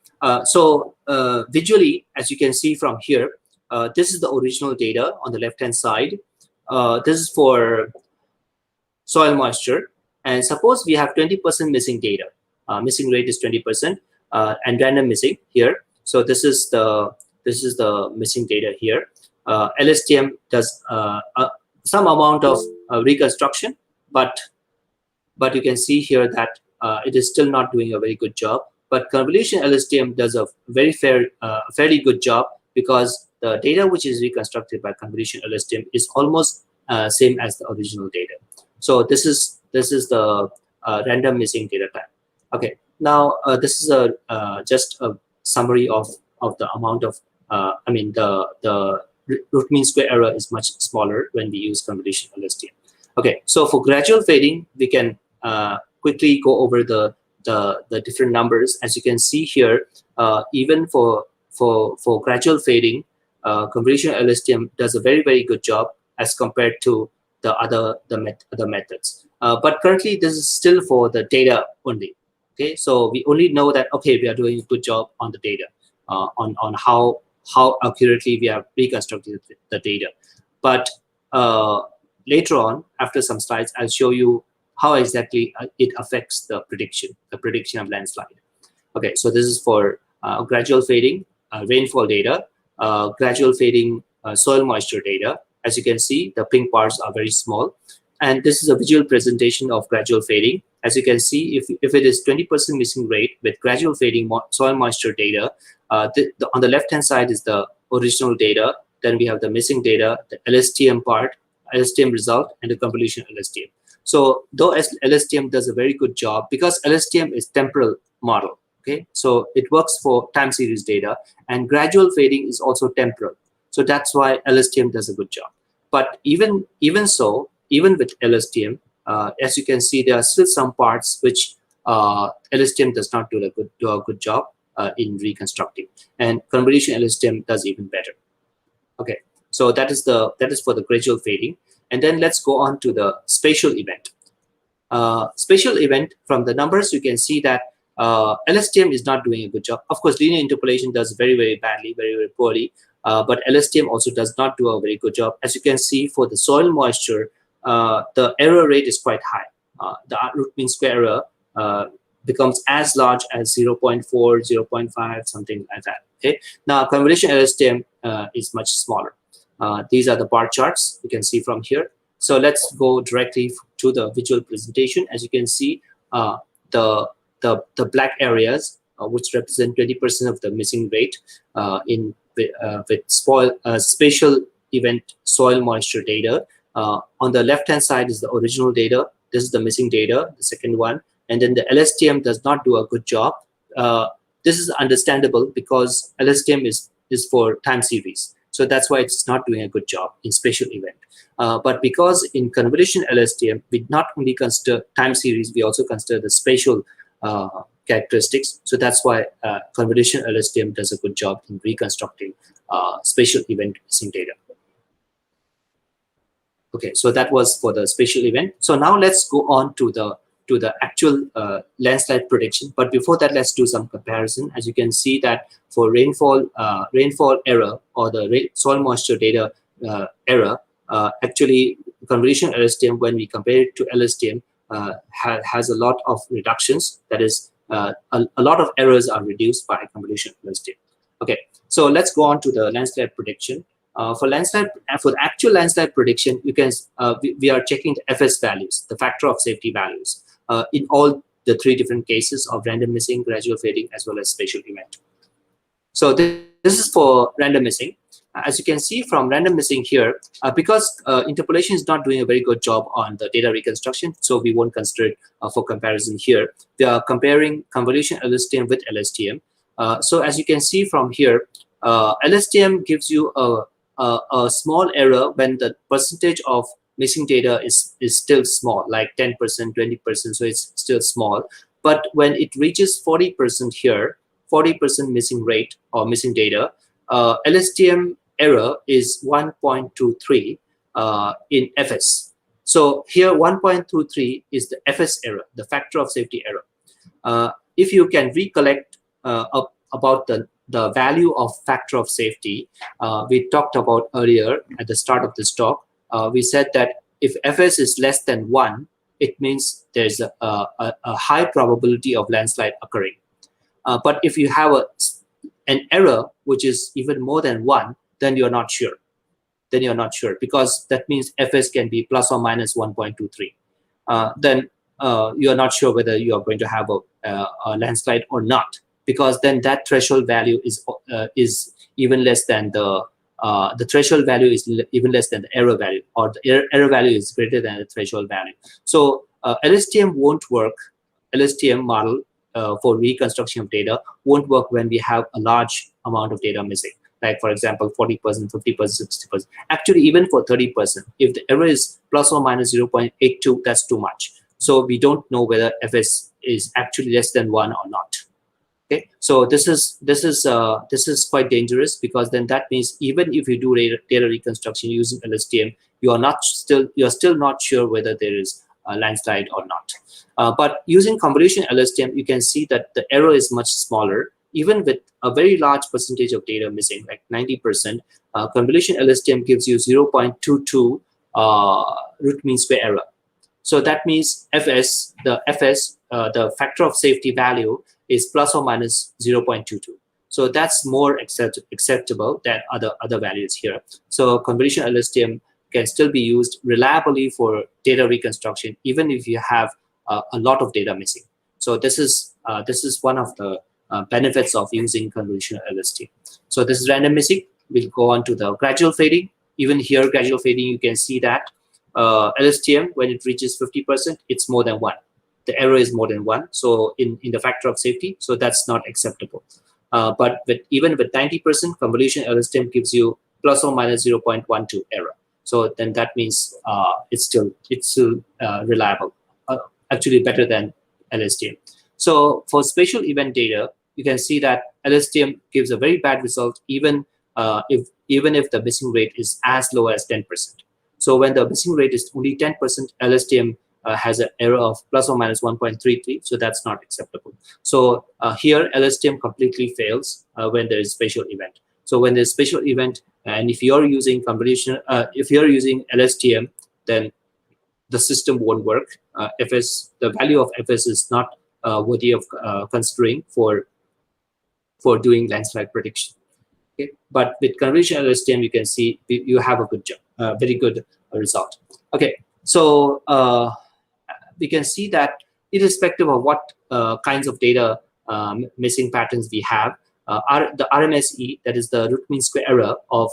so visually, as you can see from here, this is the original data on the left-hand side. This is for soil moisture. And suppose we have 20% missing data. Missing rate is 20%, and random missing here. So this is the missing data here. LSTM does some amount of reconstruction, but you can see here that it is still not doing a very good job. But convolution LSTM does a fairly good job, because the data which is reconstructed by convolution LSTM is almost same as the original data. So this is the random missing data type. Okay, now this is just a summary of the amount of the root mean square error is much smaller when we use convolution LSTM. Okay, so for gradual fading, we can quickly go over the different numbers. As you can see here, even for gradual fading, convolution LSTM does a very good job as compared to the other methods. But currently, this is still for the data only. Okay, so we only know that we are doing a good job on the data, on how accurately we have reconstructed the data. But later on, after some slides, I'll show you how exactly it affects the prediction of landslide. Okay, so this is for gradual fading rainfall data, gradual fading soil moisture data. As you can see, the pink bars are very small. And this is a visual presentation of gradual fading. As you can see, if it is 20% missing rate with gradual fading soil moisture data, on the left-hand side is the original data. Then we have the missing data, the LSTM part, LSTM result, and the convolution LSTM. So though LSTM does a very good job, because LSTM is temporal model, okay? So it works for time series data, and gradual fading is also temporal. So that's why LSTM does a good job. But even with LSTM, as you can see, there are still some parts which LSTM does not do a good job in reconstructing, and convolution LSTM does even better. Okay, so that is for the gradual fading. And then let's go on to the spatial event. Spatial event, from the numbers, you can see that LSTM is not doing a good job. Of course, linear interpolation does very badly, very poorly. But LSTM also does not do a very good job. As you can see, for the soil moisture, the error rate is quite high. The root mean square error becomes as large as 0.4, 0.5, something like that. Okay. Now, convolution LSTM is much smaller. These are the bar charts you can see from here. So let's go directly to the visual presentation. As you can see, the black areas, which represent 20% of the missing rate with spatial event soil moisture data. On the left-hand side is the original data. This is the missing data, the second one. And then the LSTM does not do a good job. This is understandable because LSTM is for time series. So that's why it's not doing a good job in spatial event. But because in convolution LSTM, we not only consider time series, we also consider the spatial characteristics. So that's why convolution LSTM does a good job in reconstructing spatial event missing data. Okay, so that was for the spatial event. So now let's go on to the actual landslide prediction. But before that, let's do some comparison. As you can see that for rainfall error, or the soil moisture data error, actually convolution LSTM, when we compare it to LSTM, has a lot of reductions. That is, a lot of errors are reduced by convolution LSTM. Okay, so let's go on to the landslide prediction. For the actual landslide prediction, you can we are checking the FS values, the factor of safety values, in all the three different cases of random missing, gradual fading, as well as spatial event. So this is for random missing. As you can see from random missing here, because interpolation is not doing a very good job on the data reconstruction, so we won't consider it for comparison here. We are comparing convolution LSTM with LSTM. So as you can see from here, LSTM gives you a small error when the percentage of missing data is still small, like 10%, 20%, so it's still small. But when it reaches 40% here, 40% missing rate or missing data, LSTM error is 1.23 in FS. So here 1.23 is the FS error, the factor of safety error. If you can recollect about the value of factor of safety, we talked about earlier at the start of this talk. We said that if Fs is less than 1, it means there's a high probability of landslide occurring. But if you have an error which is even more than 1, then you're not sure. Then you're not sure, because that means Fs can be plus or minus 1.23. Then you're not sure whether you are going to have a landslide or not, because then that threshold value is even less than the threshold value is even less than the error value, or the error value is greater than the threshold value. So LSTM won't work. LSTM model for reconstruction of data won't work when we have a large amount of data missing. Like, for example, 40%, 50%, 60%. Actually, even for 30%, if the error is plus or minus 0.82, that's too much. So we don't know whether Fs is actually less than 1 or not. Okay, so this is quite dangerous, because then that means even if you do data reconstruction using LSTM, you're still not sure whether there is a landslide or not. But using convolution LSTM, you can see that the error is much smaller. Even with a very large percentage of data missing, like 90%, convolution LSTM gives you 0.22 root mean square error. So that means the factor of safety value is plus or minus 0.22. So that's more acceptable than other values here. So convolution LSTM can still be used reliably for data reconstruction, even if you have a lot of data missing. So this is one of the benefits of using convolutional LSTM. So this is random missing. We'll go on to the gradual fading. Even here, gradual fading, you can see that LSTM, when it reaches 50%, it's more than 1. The error is more than 1. So in the factor of safety, so that's not acceptable. But even with 90%, convolution LSTM gives you plus or minus 0.12 error. So then that means it's still reliable, actually better than LSTM. So for spatial event data, you can see that LSTM gives a very bad result, even if the missing rate is as low as 10%. So when the missing rate is only 10%, LSTM has an error of plus or minus 1.33, so that's not acceptable. So here LSTM completely fails when there is spatial event. So when there's spatial event, and if you're using convolution, if you're using LSTM, then the system won't work. The value of Fs is not worthy of considering for doing landslide prediction. Okay, but with convolution LSTM, you can see you have a good job, very good result. Okay, so we can see that irrespective of what kinds of data missing patterns we have, the RMSE, that is the root mean square error of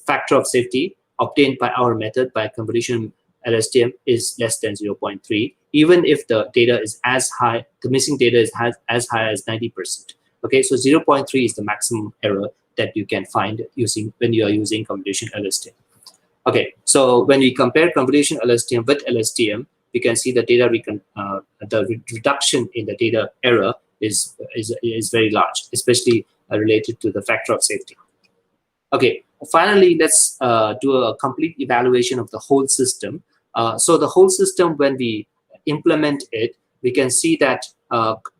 factor of safety obtained by our method by convolution LSTM, is less than 0.3, even if the data is as high, the missing data is as high as 90%. Okay, so 0.3 is the maximum error that you can find when you are using convolution LSTM. Okay, so when we compare convolution LSTM with LSTM, we can see the data the reduction in the data error is very large, especially related to the factor of safety. Okay, finally, let's do a complete evaluation of the whole system. So the whole system, when we implement it, we can see that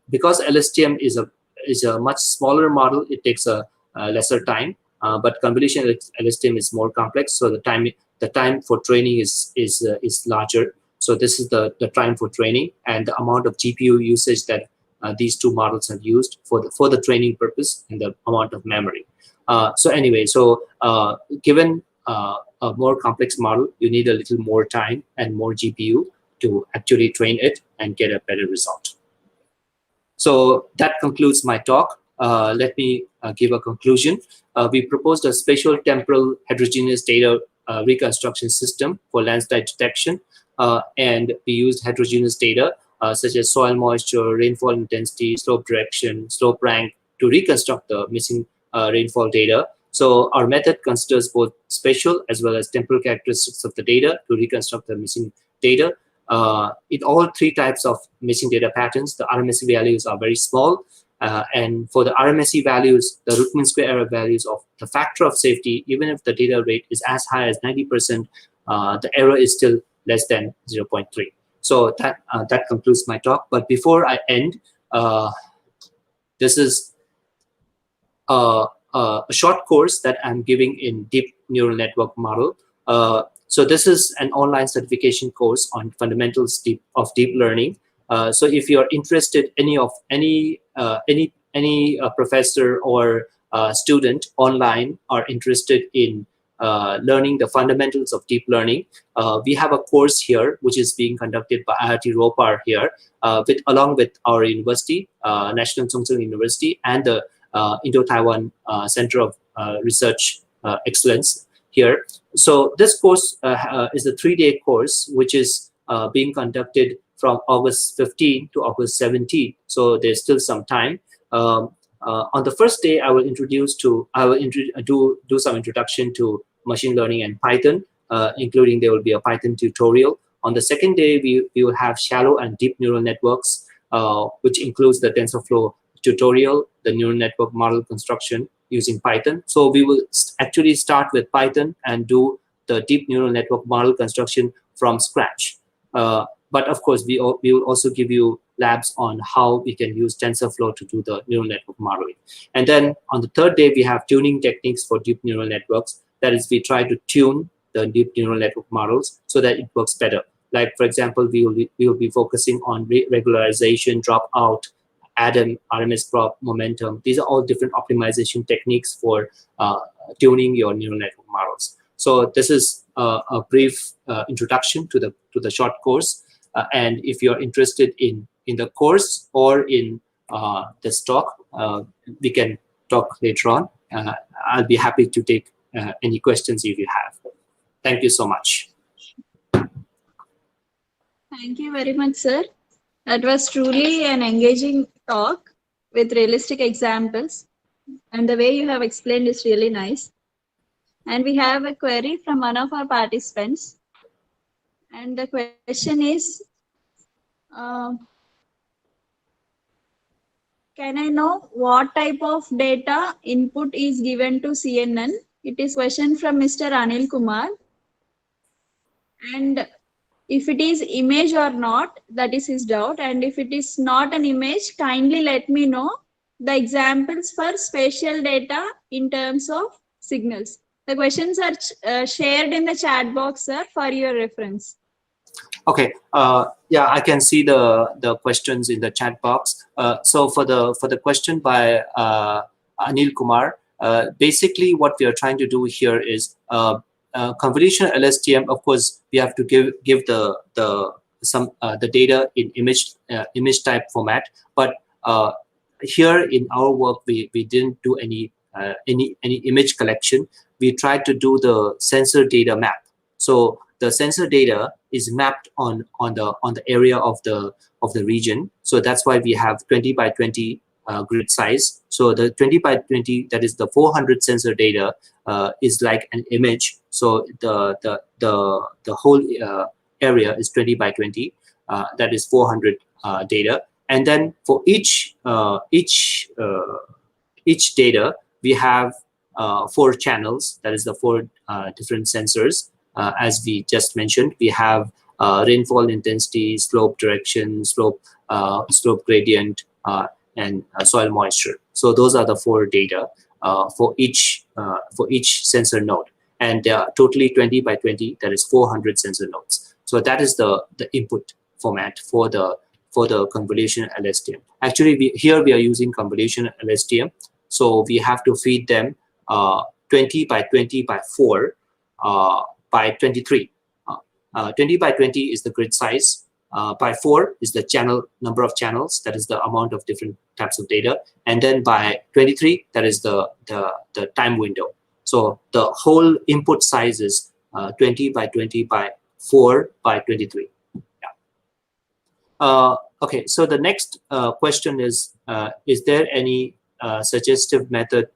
because LSTM is a much smaller model, it takes a lesser time. But convolution LSTM is more complex, so the time for training is larger. So this is the time for training and the amount of GPU usage that these two models have used for the training purpose, and the amount of memory. So anyway, so given a more complex model, you need a little more time and more GPU to actually train it and get a better result. So that concludes my talk. Let me give a conclusion. We proposed a spatial temporal heterogeneous data reconstruction system for landslide detection, and we used heterogeneous data such as soil moisture, rainfall intensity, slope direction, slope rank to reconstruct the missing rainfall data. So our method considers both spatial as well as temporal characteristics of the data to reconstruct the missing data. In all three types of missing data patterns, the RMSE values are very small. And for the RMSE values, the root mean square error values of the factor of safety, even if the data rate is as high as 90%, the error is still less than 0.3. So that concludes my talk. But before I end, this is a short course that I'm giving in deep neural network model. So this is an online certification course on fundamentals of deep learning. So if you're interested, any professor or student online are interested in learning the fundamentals of deep learning, we have a course here which is being conducted by IIT Ropar here, along with our university, National Chung University, and the Indo-Taiwan Center of Research Excellence here. So this course is a 3-day course which is being conducted from August 15 to August 17. So there's still some time. On the first day, I will do some introduction to machine learning and Python, including there will be a Python tutorial. On the second day, we will have shallow and deep neural networks, which includes the TensorFlow tutorial, the neural network model construction using Python. So we will actually start with Python and do the deep neural network model construction from scratch. But of course, we will also give you labs on how we can use TensorFlow to do the neural network modeling. And then on the third day, we have tuning techniques for deep neural networks. That is, we try to tune the deep neural network models so that it works better. Like, for example, we will be focusing on regularization, dropout, Adam, RMS prop, momentum. These are all different optimization techniques for tuning your neural network models. So this is a brief introduction to the short course. And if you're interested in the course or in this talk, we can talk later on. I'll be happy to take any questions if you have. Thank you so much. Thank you very much, sir. That was truly an engaging talk with realistic examples. And the way you have explained is really nice. And we have a query from one of our participants. And the question is, can I know what type of data input is given to CNN? It is question from Mr. Anil Kumar. And if it is image or not, that is his doubt. And if it is not an image, kindly let me know the examples for spatial data in terms of signals. The questions are shared in the chat box, sir, for your reference. Okay. Yeah, I can see the questions in the chat box. So for the question by Anil Kumar, basically what we are trying to do here is convolutional LSTM. Of course, we have to give the data in image type format. But here in our work, we didn't do any image collection. We tried to do the sensor data map. So the sensor data is mapped on the area of the region. So that's why we have 20 by 20 grid size. So the 20 by 20, that is the 400 sensor data, is like an image. So the whole area is 20 by 20. That is 400 data. And then for each data, we have 4 channels. That is the 4 different sensors. As we just mentioned, we have rainfall intensity, slope direction, slope gradient, and soil moisture. So those are the 4 data for each sensor node, and they are totally 20 by 20. That is 400 sensor nodes. So that is the input format for the convolutional LSTM. Actually, here we are using convolutional LSTM. So we have to feed them 20 by 20 by 4 by 23. 20 by 20 is the grid size. By 4 is the number of channels. That is the amount of different types of data. And then by 23, that is the time window. So the whole input size is 20 by 20 by 4 by 23. Yeah. Okay, so the next question is there any suggestive method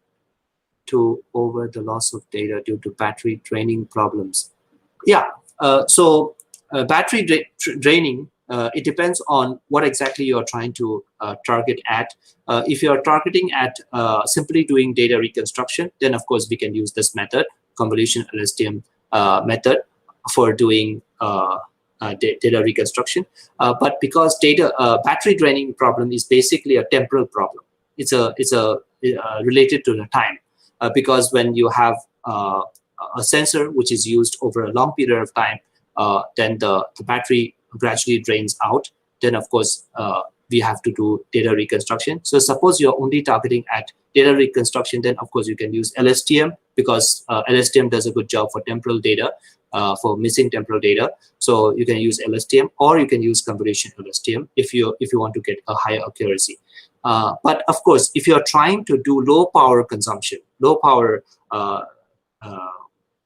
to over the loss of data due to battery draining problems? Yeah, so battery draining, it depends on what exactly you're trying to target at. If you're targeting at simply doing data reconstruction, then of course we can use this method, convolutional LSTM method. for doing data reconstruction. But because battery draining problem is basically a temporal problem. It's related to the time, because when you have a sensor which is used over a long period of time, then the battery gradually drains out. Then of course we have to do data reconstruction. So suppose you're only targeting at data reconstruction, then of course you can use LSTM, because LSTM does a good job for temporal data, for missing temporal data. So you can use LSTM, or you can use computational LSTM if you want to get a higher accuracy. But of course, if you're trying to do low power consumption, low power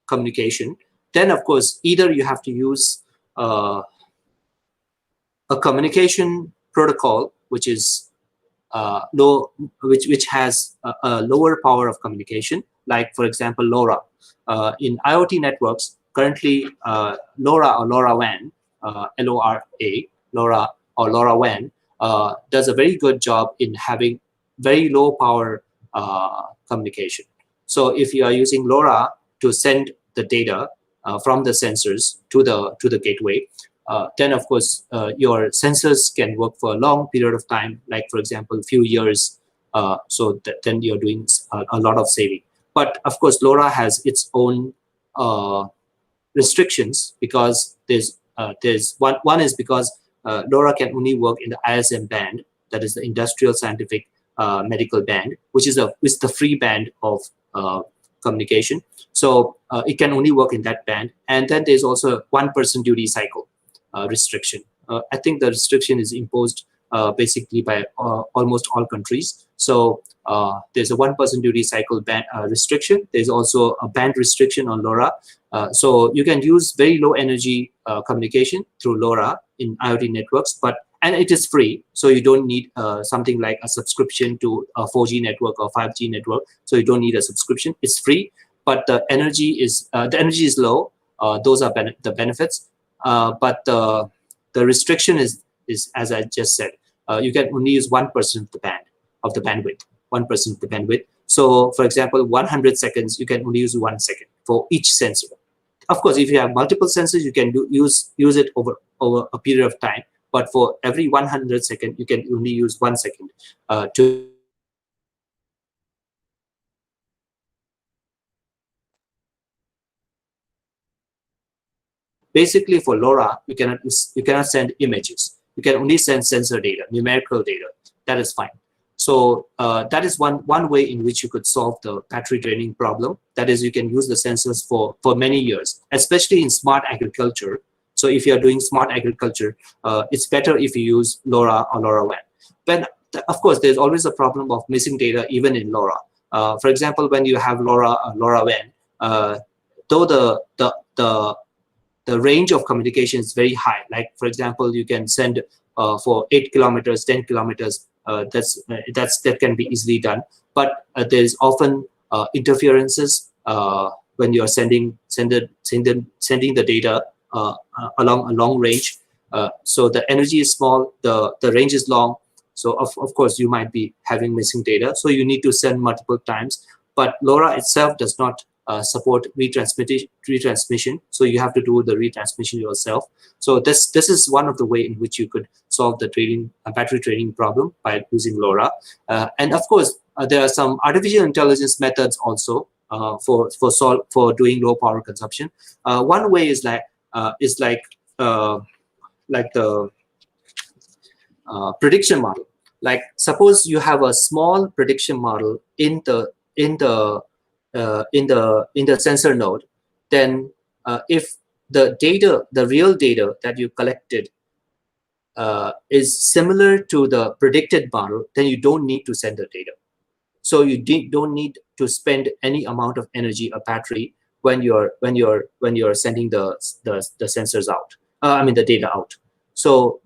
communication, then of course either you have to use a communication protocol which is which has a lower power of communication, like for example LoRa. In IoT networks, currently LoRa or LoRaWAN, L-O-R-A, LoRa or LoRaWAN, does a very good job in having very low power communication. So if you are using LoRa to send the data from the sensors to the gateway, then of course your sensors can work for a long period of time, like for example a few years. So then you're doing a lot of saving. But of course LoRa has its own restrictions, because there's one is because LoRa can only work in the ISM band, that is the industrial scientific medical band, which is the free band of communication. So it can only work in that band. And then there's also 1% duty cycle restriction. I think the restriction is imposed basically by almost all countries. So there's a 1% duty cycle band restriction. There's also a band restriction on LoRa. So you can use very low energy communication through LoRa in IoT networks, and it is free. So you don't need something like a subscription to a 4G network or 5G network. So you don't need a subscription. It's free, but the energy is low. Those are the benefits. But the restriction is as I just said, you can only use 1% of the bandwidth, 1% of the bandwidth. So for example, 100 seconds, you can only use 1 second for each sensor. Of course, if you have multiple sensors, you can use it over a period of time. But for every 100 seconds, you can only use 1 second to basically for LoRa, you cannot send images. You can only send sensor data, numerical data. That is fine. So that is one way in which you could solve the battery draining problem. That is, you can use the sensors for many years, especially in smart agriculture. So if you are doing smart agriculture, it's better if you use LoRa or LoRaWAN. But of course, there's always a problem of missing data even in LoRa. For example, when you have LoRa or LoRaWAN, though the range of communication is very high. Like for example, you can send for 8 kilometers, 10 kilometers. That can be easily done. But there's often interferences when you are sending the data along a long range. So the energy is small, the range is long. So of course you might be having missing data. So you need to send multiple times. But LoRa itself does not support retransmission. So you have to do the retransmission yourself. So this is one of the way in which you could solve the battery draining problem by using LoRa. And of course, there are some artificial intelligence methods also for doing low power consumption. One way is like the prediction model. Like suppose you have a small prediction model in the sensor node, then if the real data that you collected is similar to the predicted model, then you don't need to send the data. So you don't need to spend any amount of energy or battery when you're sending the sensors out. I mean the data out. So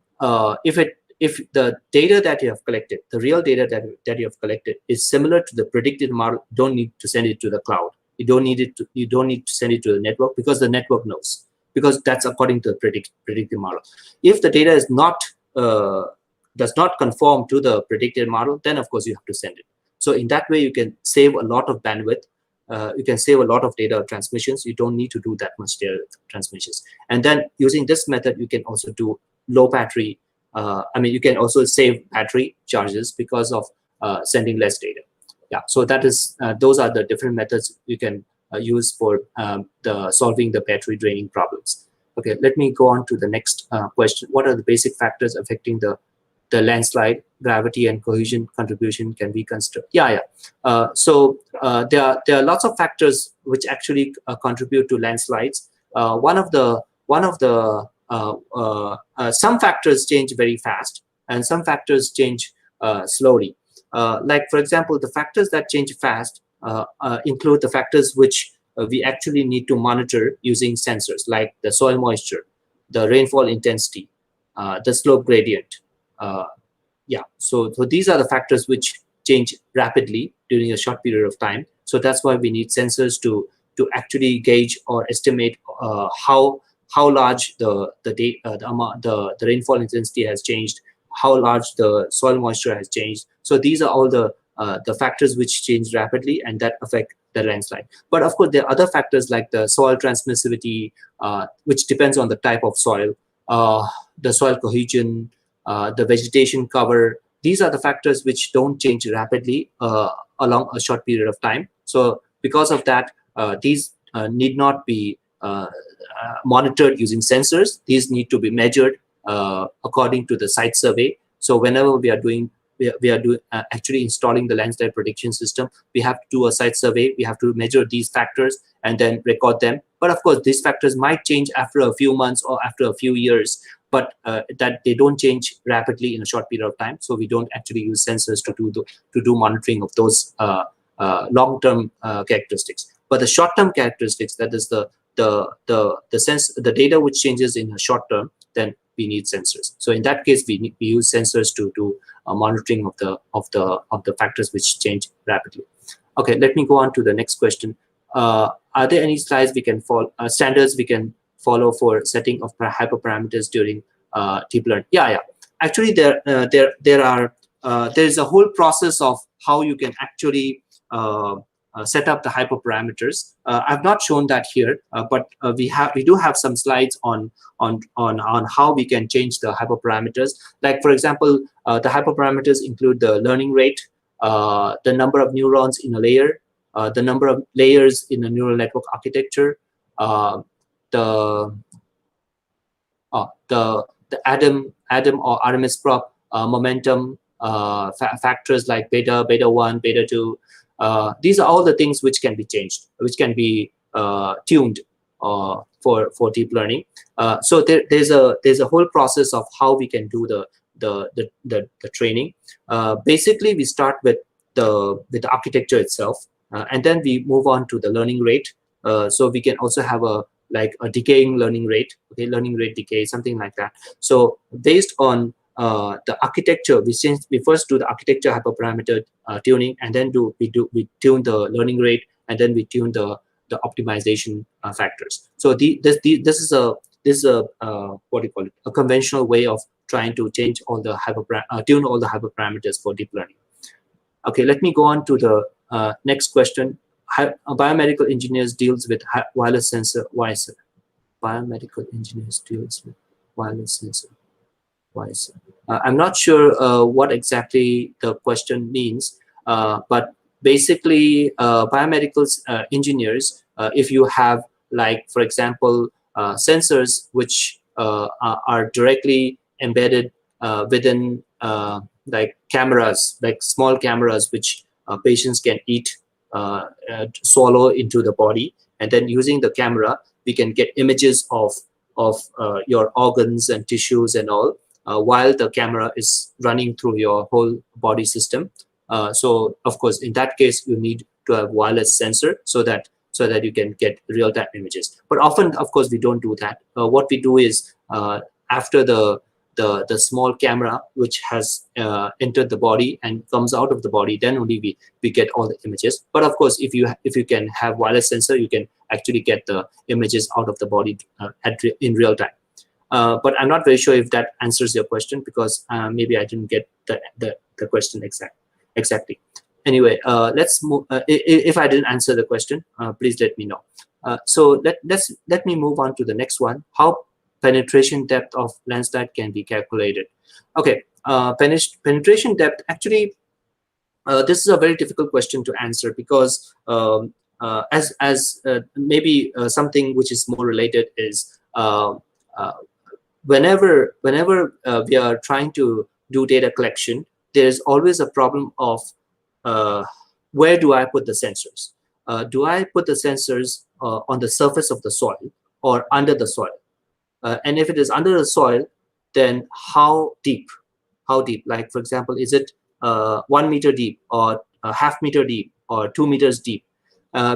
if the data that you have collected, the real data that you have collected is similar to the predicted model, you don't need to send it to the cloud. You don't need to send it to the network, because the network knows, because that's according to the predicted model. If the data is does not conform to the predicted model, then of course you have to send it. So in that way, you can save a lot of bandwidth you can save a lot of data transmissions. You don't need to do that much data transmissions. And then using this method, you can also do low battery. I mean, you can also save battery charges because of sending less data. Yeah, so that is those are the different methods you can use for solving the battery draining problems. Okay, let me go on to the next question. What are the basic factors affecting the landslide? Gravity and cohesion contribution can be considered. Yeah. So there are lots of factors which actually contribute to landslides. One of the some factors change very fast, and some factors change slowly. Like for example, the factors that change fast include the factors which we actually need to monitor using sensors, like the soil moisture, the rainfall intensity, the slope gradient. Yeah, so these are the factors which change rapidly during a short period of time. So that's why we need sensors to actually gauge or estimate how large the rainfall intensity has changed, how large the soil moisture has changed. So these are all the factors which change rapidly and that affect the landslide. But of course, there are other factors like the soil transmissivity, which depends on the type of soil, the soil cohesion, the vegetation cover. These are the factors which don't change rapidly along a short period of time. So because of that, these need not be monitored using sensors. These need to be measured according to the site survey. So whenever we are actually installing the landslide prediction system, we have to do a site survey. We have to measure these factors and then record them. But of course, these factors might change after a few months or after a few years, but that they don't change rapidly in a short period of time. So we don't actually use sensors to do monitoring of those long-term characteristics. But the short-term characteristics, that is the data which changes in the short term, then we need sensors. So in that case, we use sensors to do monitoring of the factors which change rapidly. Okay, let me go on to the next question. Are there any slides we can follow, standards we can follow for setting of hyperparameters during deep learning? Yeah. Actually, there is a whole process of how you can actually set up the hyperparameters. I've not shown that here, but we do have some slides on how we can change the hyperparameters. Like for example, the hyperparameters include the learning rate, the number of neurons in a layer, the number of layers in a neural network architecture, the Adam or RMS prop momentum factors like beta 1, beta 2. These are all the things which can be changed, which can be tuned for deep learning. So there's a whole process of how we can do the training. Basically, we start with the architecture itself, and then we move on to the learning rate. So we can also have a decaying learning rate, okay, learning rate decay, something like that. So based on the architecture, we first do the architecture hyperparameter tuning, and then we tune the learning rate, and then we tune the optimization factors. So this is a what do you call it? A conventional way of trying to change all the tune all the hyperparameters for deep learning. Okay, let me go on to the next question. Biomedical engineers deals with wireless sensor. Why, sir? Biomedical engineers deals with wireless sensor. Why, sir? I'm not sure what exactly the question means, but basically, biomedical engineers, if you have, like, for example, sensors which are directly embedded within like cameras, like small cameras which patients can swallow into the body, and then using the camera, we can get images of your organs and tissues and all, while the camera is running through your whole body system. So of course, in that case, you need to have wireless sensor so that you can get real-time images. But often, of course, we don't do that. What we do is after the small camera which has entered the body and comes out of the body, then only we get all the images. But of course, if you can have wireless sensor, you can actually get the images out of the body in real time. But I'm not very sure if that answers your question, because maybe I didn't get the question exactly. Anyway, let's move. If I didn't answer the question, please let me know. So let me move on to the next one. How penetration depth of landslide can be calculated? Okay, penetration depth actually. This is a very difficult question to answer because maybe something which is more related is uh, whenever we are trying to do data collection, there's always a problem of uh, where do I put the sensors? Do I put the sensors on the surface of the soil or under the soil? And if it is under the soil, then how deep? How deep? Like, for example, is it 1 meter deep or a half meter deep or 2 meters deep?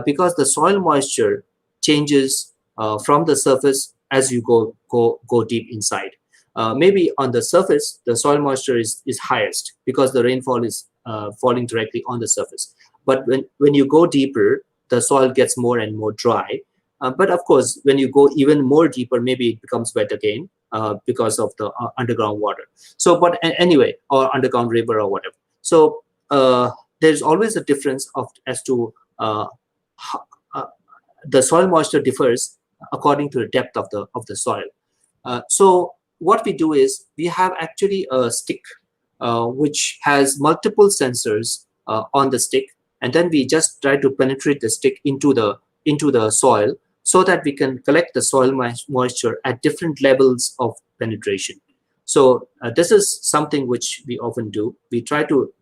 Because the soil moisture changes from the surface as you go deep inside. Maybe on the surface, the soil moisture is highest because the rainfall is falling directly on the surface. But when you go deeper, the soil gets more and more dry. But of course, when you go even more deeper, maybe it becomes wet again because of the underground water. So, but anyway, or underground river or whatever. So there's always a difference as to how, the soil moisture differs according to the depth of the soil. So what we do is we have actually a stick which has multiple sensors on the stick, and then we just try to penetrate the stick into the soil so that we can collect the soil moisture at different levels of penetration. So this is something which we often do. We try to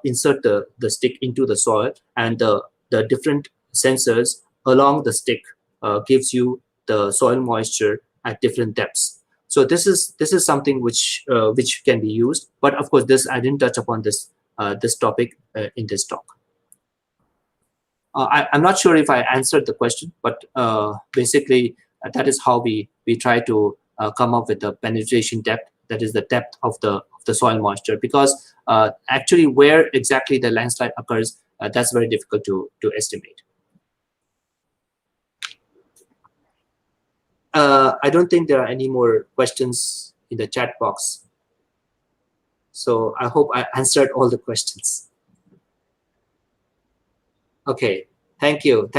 insert the stick into the soil, and the different sensors along the stick gives you the soil moisture at different depths. So this is something which can be used. But of course, I didn't touch upon this topic in this talk. I'm not sure if I answered the question, but basically that is how we try to come up with the penetration depth. That is the depth of the soil moisture, because actually where exactly the landslide occurs, that's very difficult to estimate. I don't think there are any more questions in the chat box. So I hope I answered all the questions. Okay, thank you,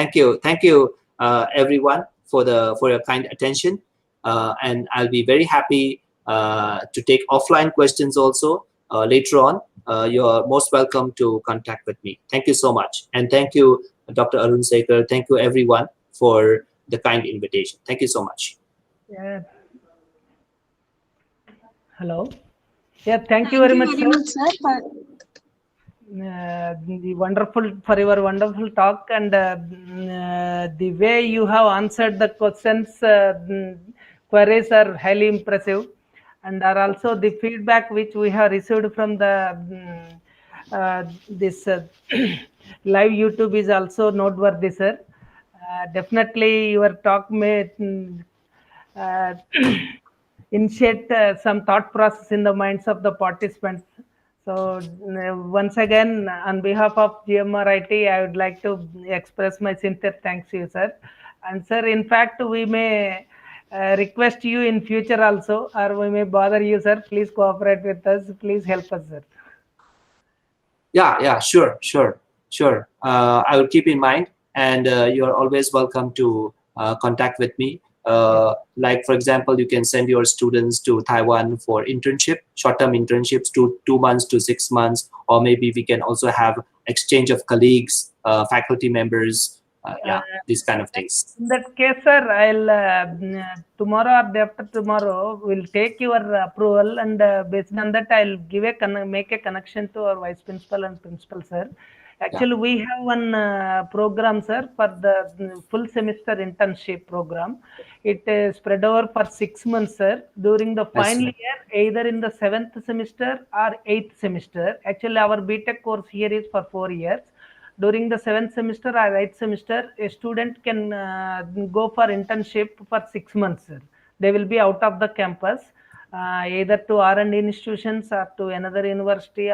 everyone for your kind attention, and I'll be very happy to take offline questions also later on. You're most welcome to contact with me. Thank you so much, and thank you, Dr. Arun Sekar. Thank you, everyone, for the kind invitation. Thank you so much. Yeah. Hello. Yeah, thank you very much, sir. For your wonderful talk, and the way you have answered the questions, queries are highly impressive, and are also the feedback which we have received from the this live YouTube is also noteworthy, sir. Definitely, your talk may initiate some thought process in the minds of the participants. So once again, on behalf of GMRIT, I would like to express my sincere thanks to you, sir. And sir, in fact, we may request you in future also, or we may bother you, sir. Please cooperate with us. Please help us, sir. Yeah, sure. I will keep in mind, and you are always welcome to contact with me. Like, for example, you can send your students to Taiwan for internship, short-term internships, 2 months to 6 months, or maybe we can also have exchange of colleagues, faculty members, these kind of things. In that case, sir, I'll tomorrow or day after tomorrow will take your approval, and based on that, I'll make a connection to our vice principal and principal, sir. Actually, we have one program, sir, for the full semester internship program. It is spread over for 6 months, sir. During the final year, either in the 7th semester or 8th semester. Actually, our BTech course here is for 4 years. During the 7th semester or 8th semester, a student can go for internship for 6 months, sir. They will be out of the campus, either to R&D institutions or to another university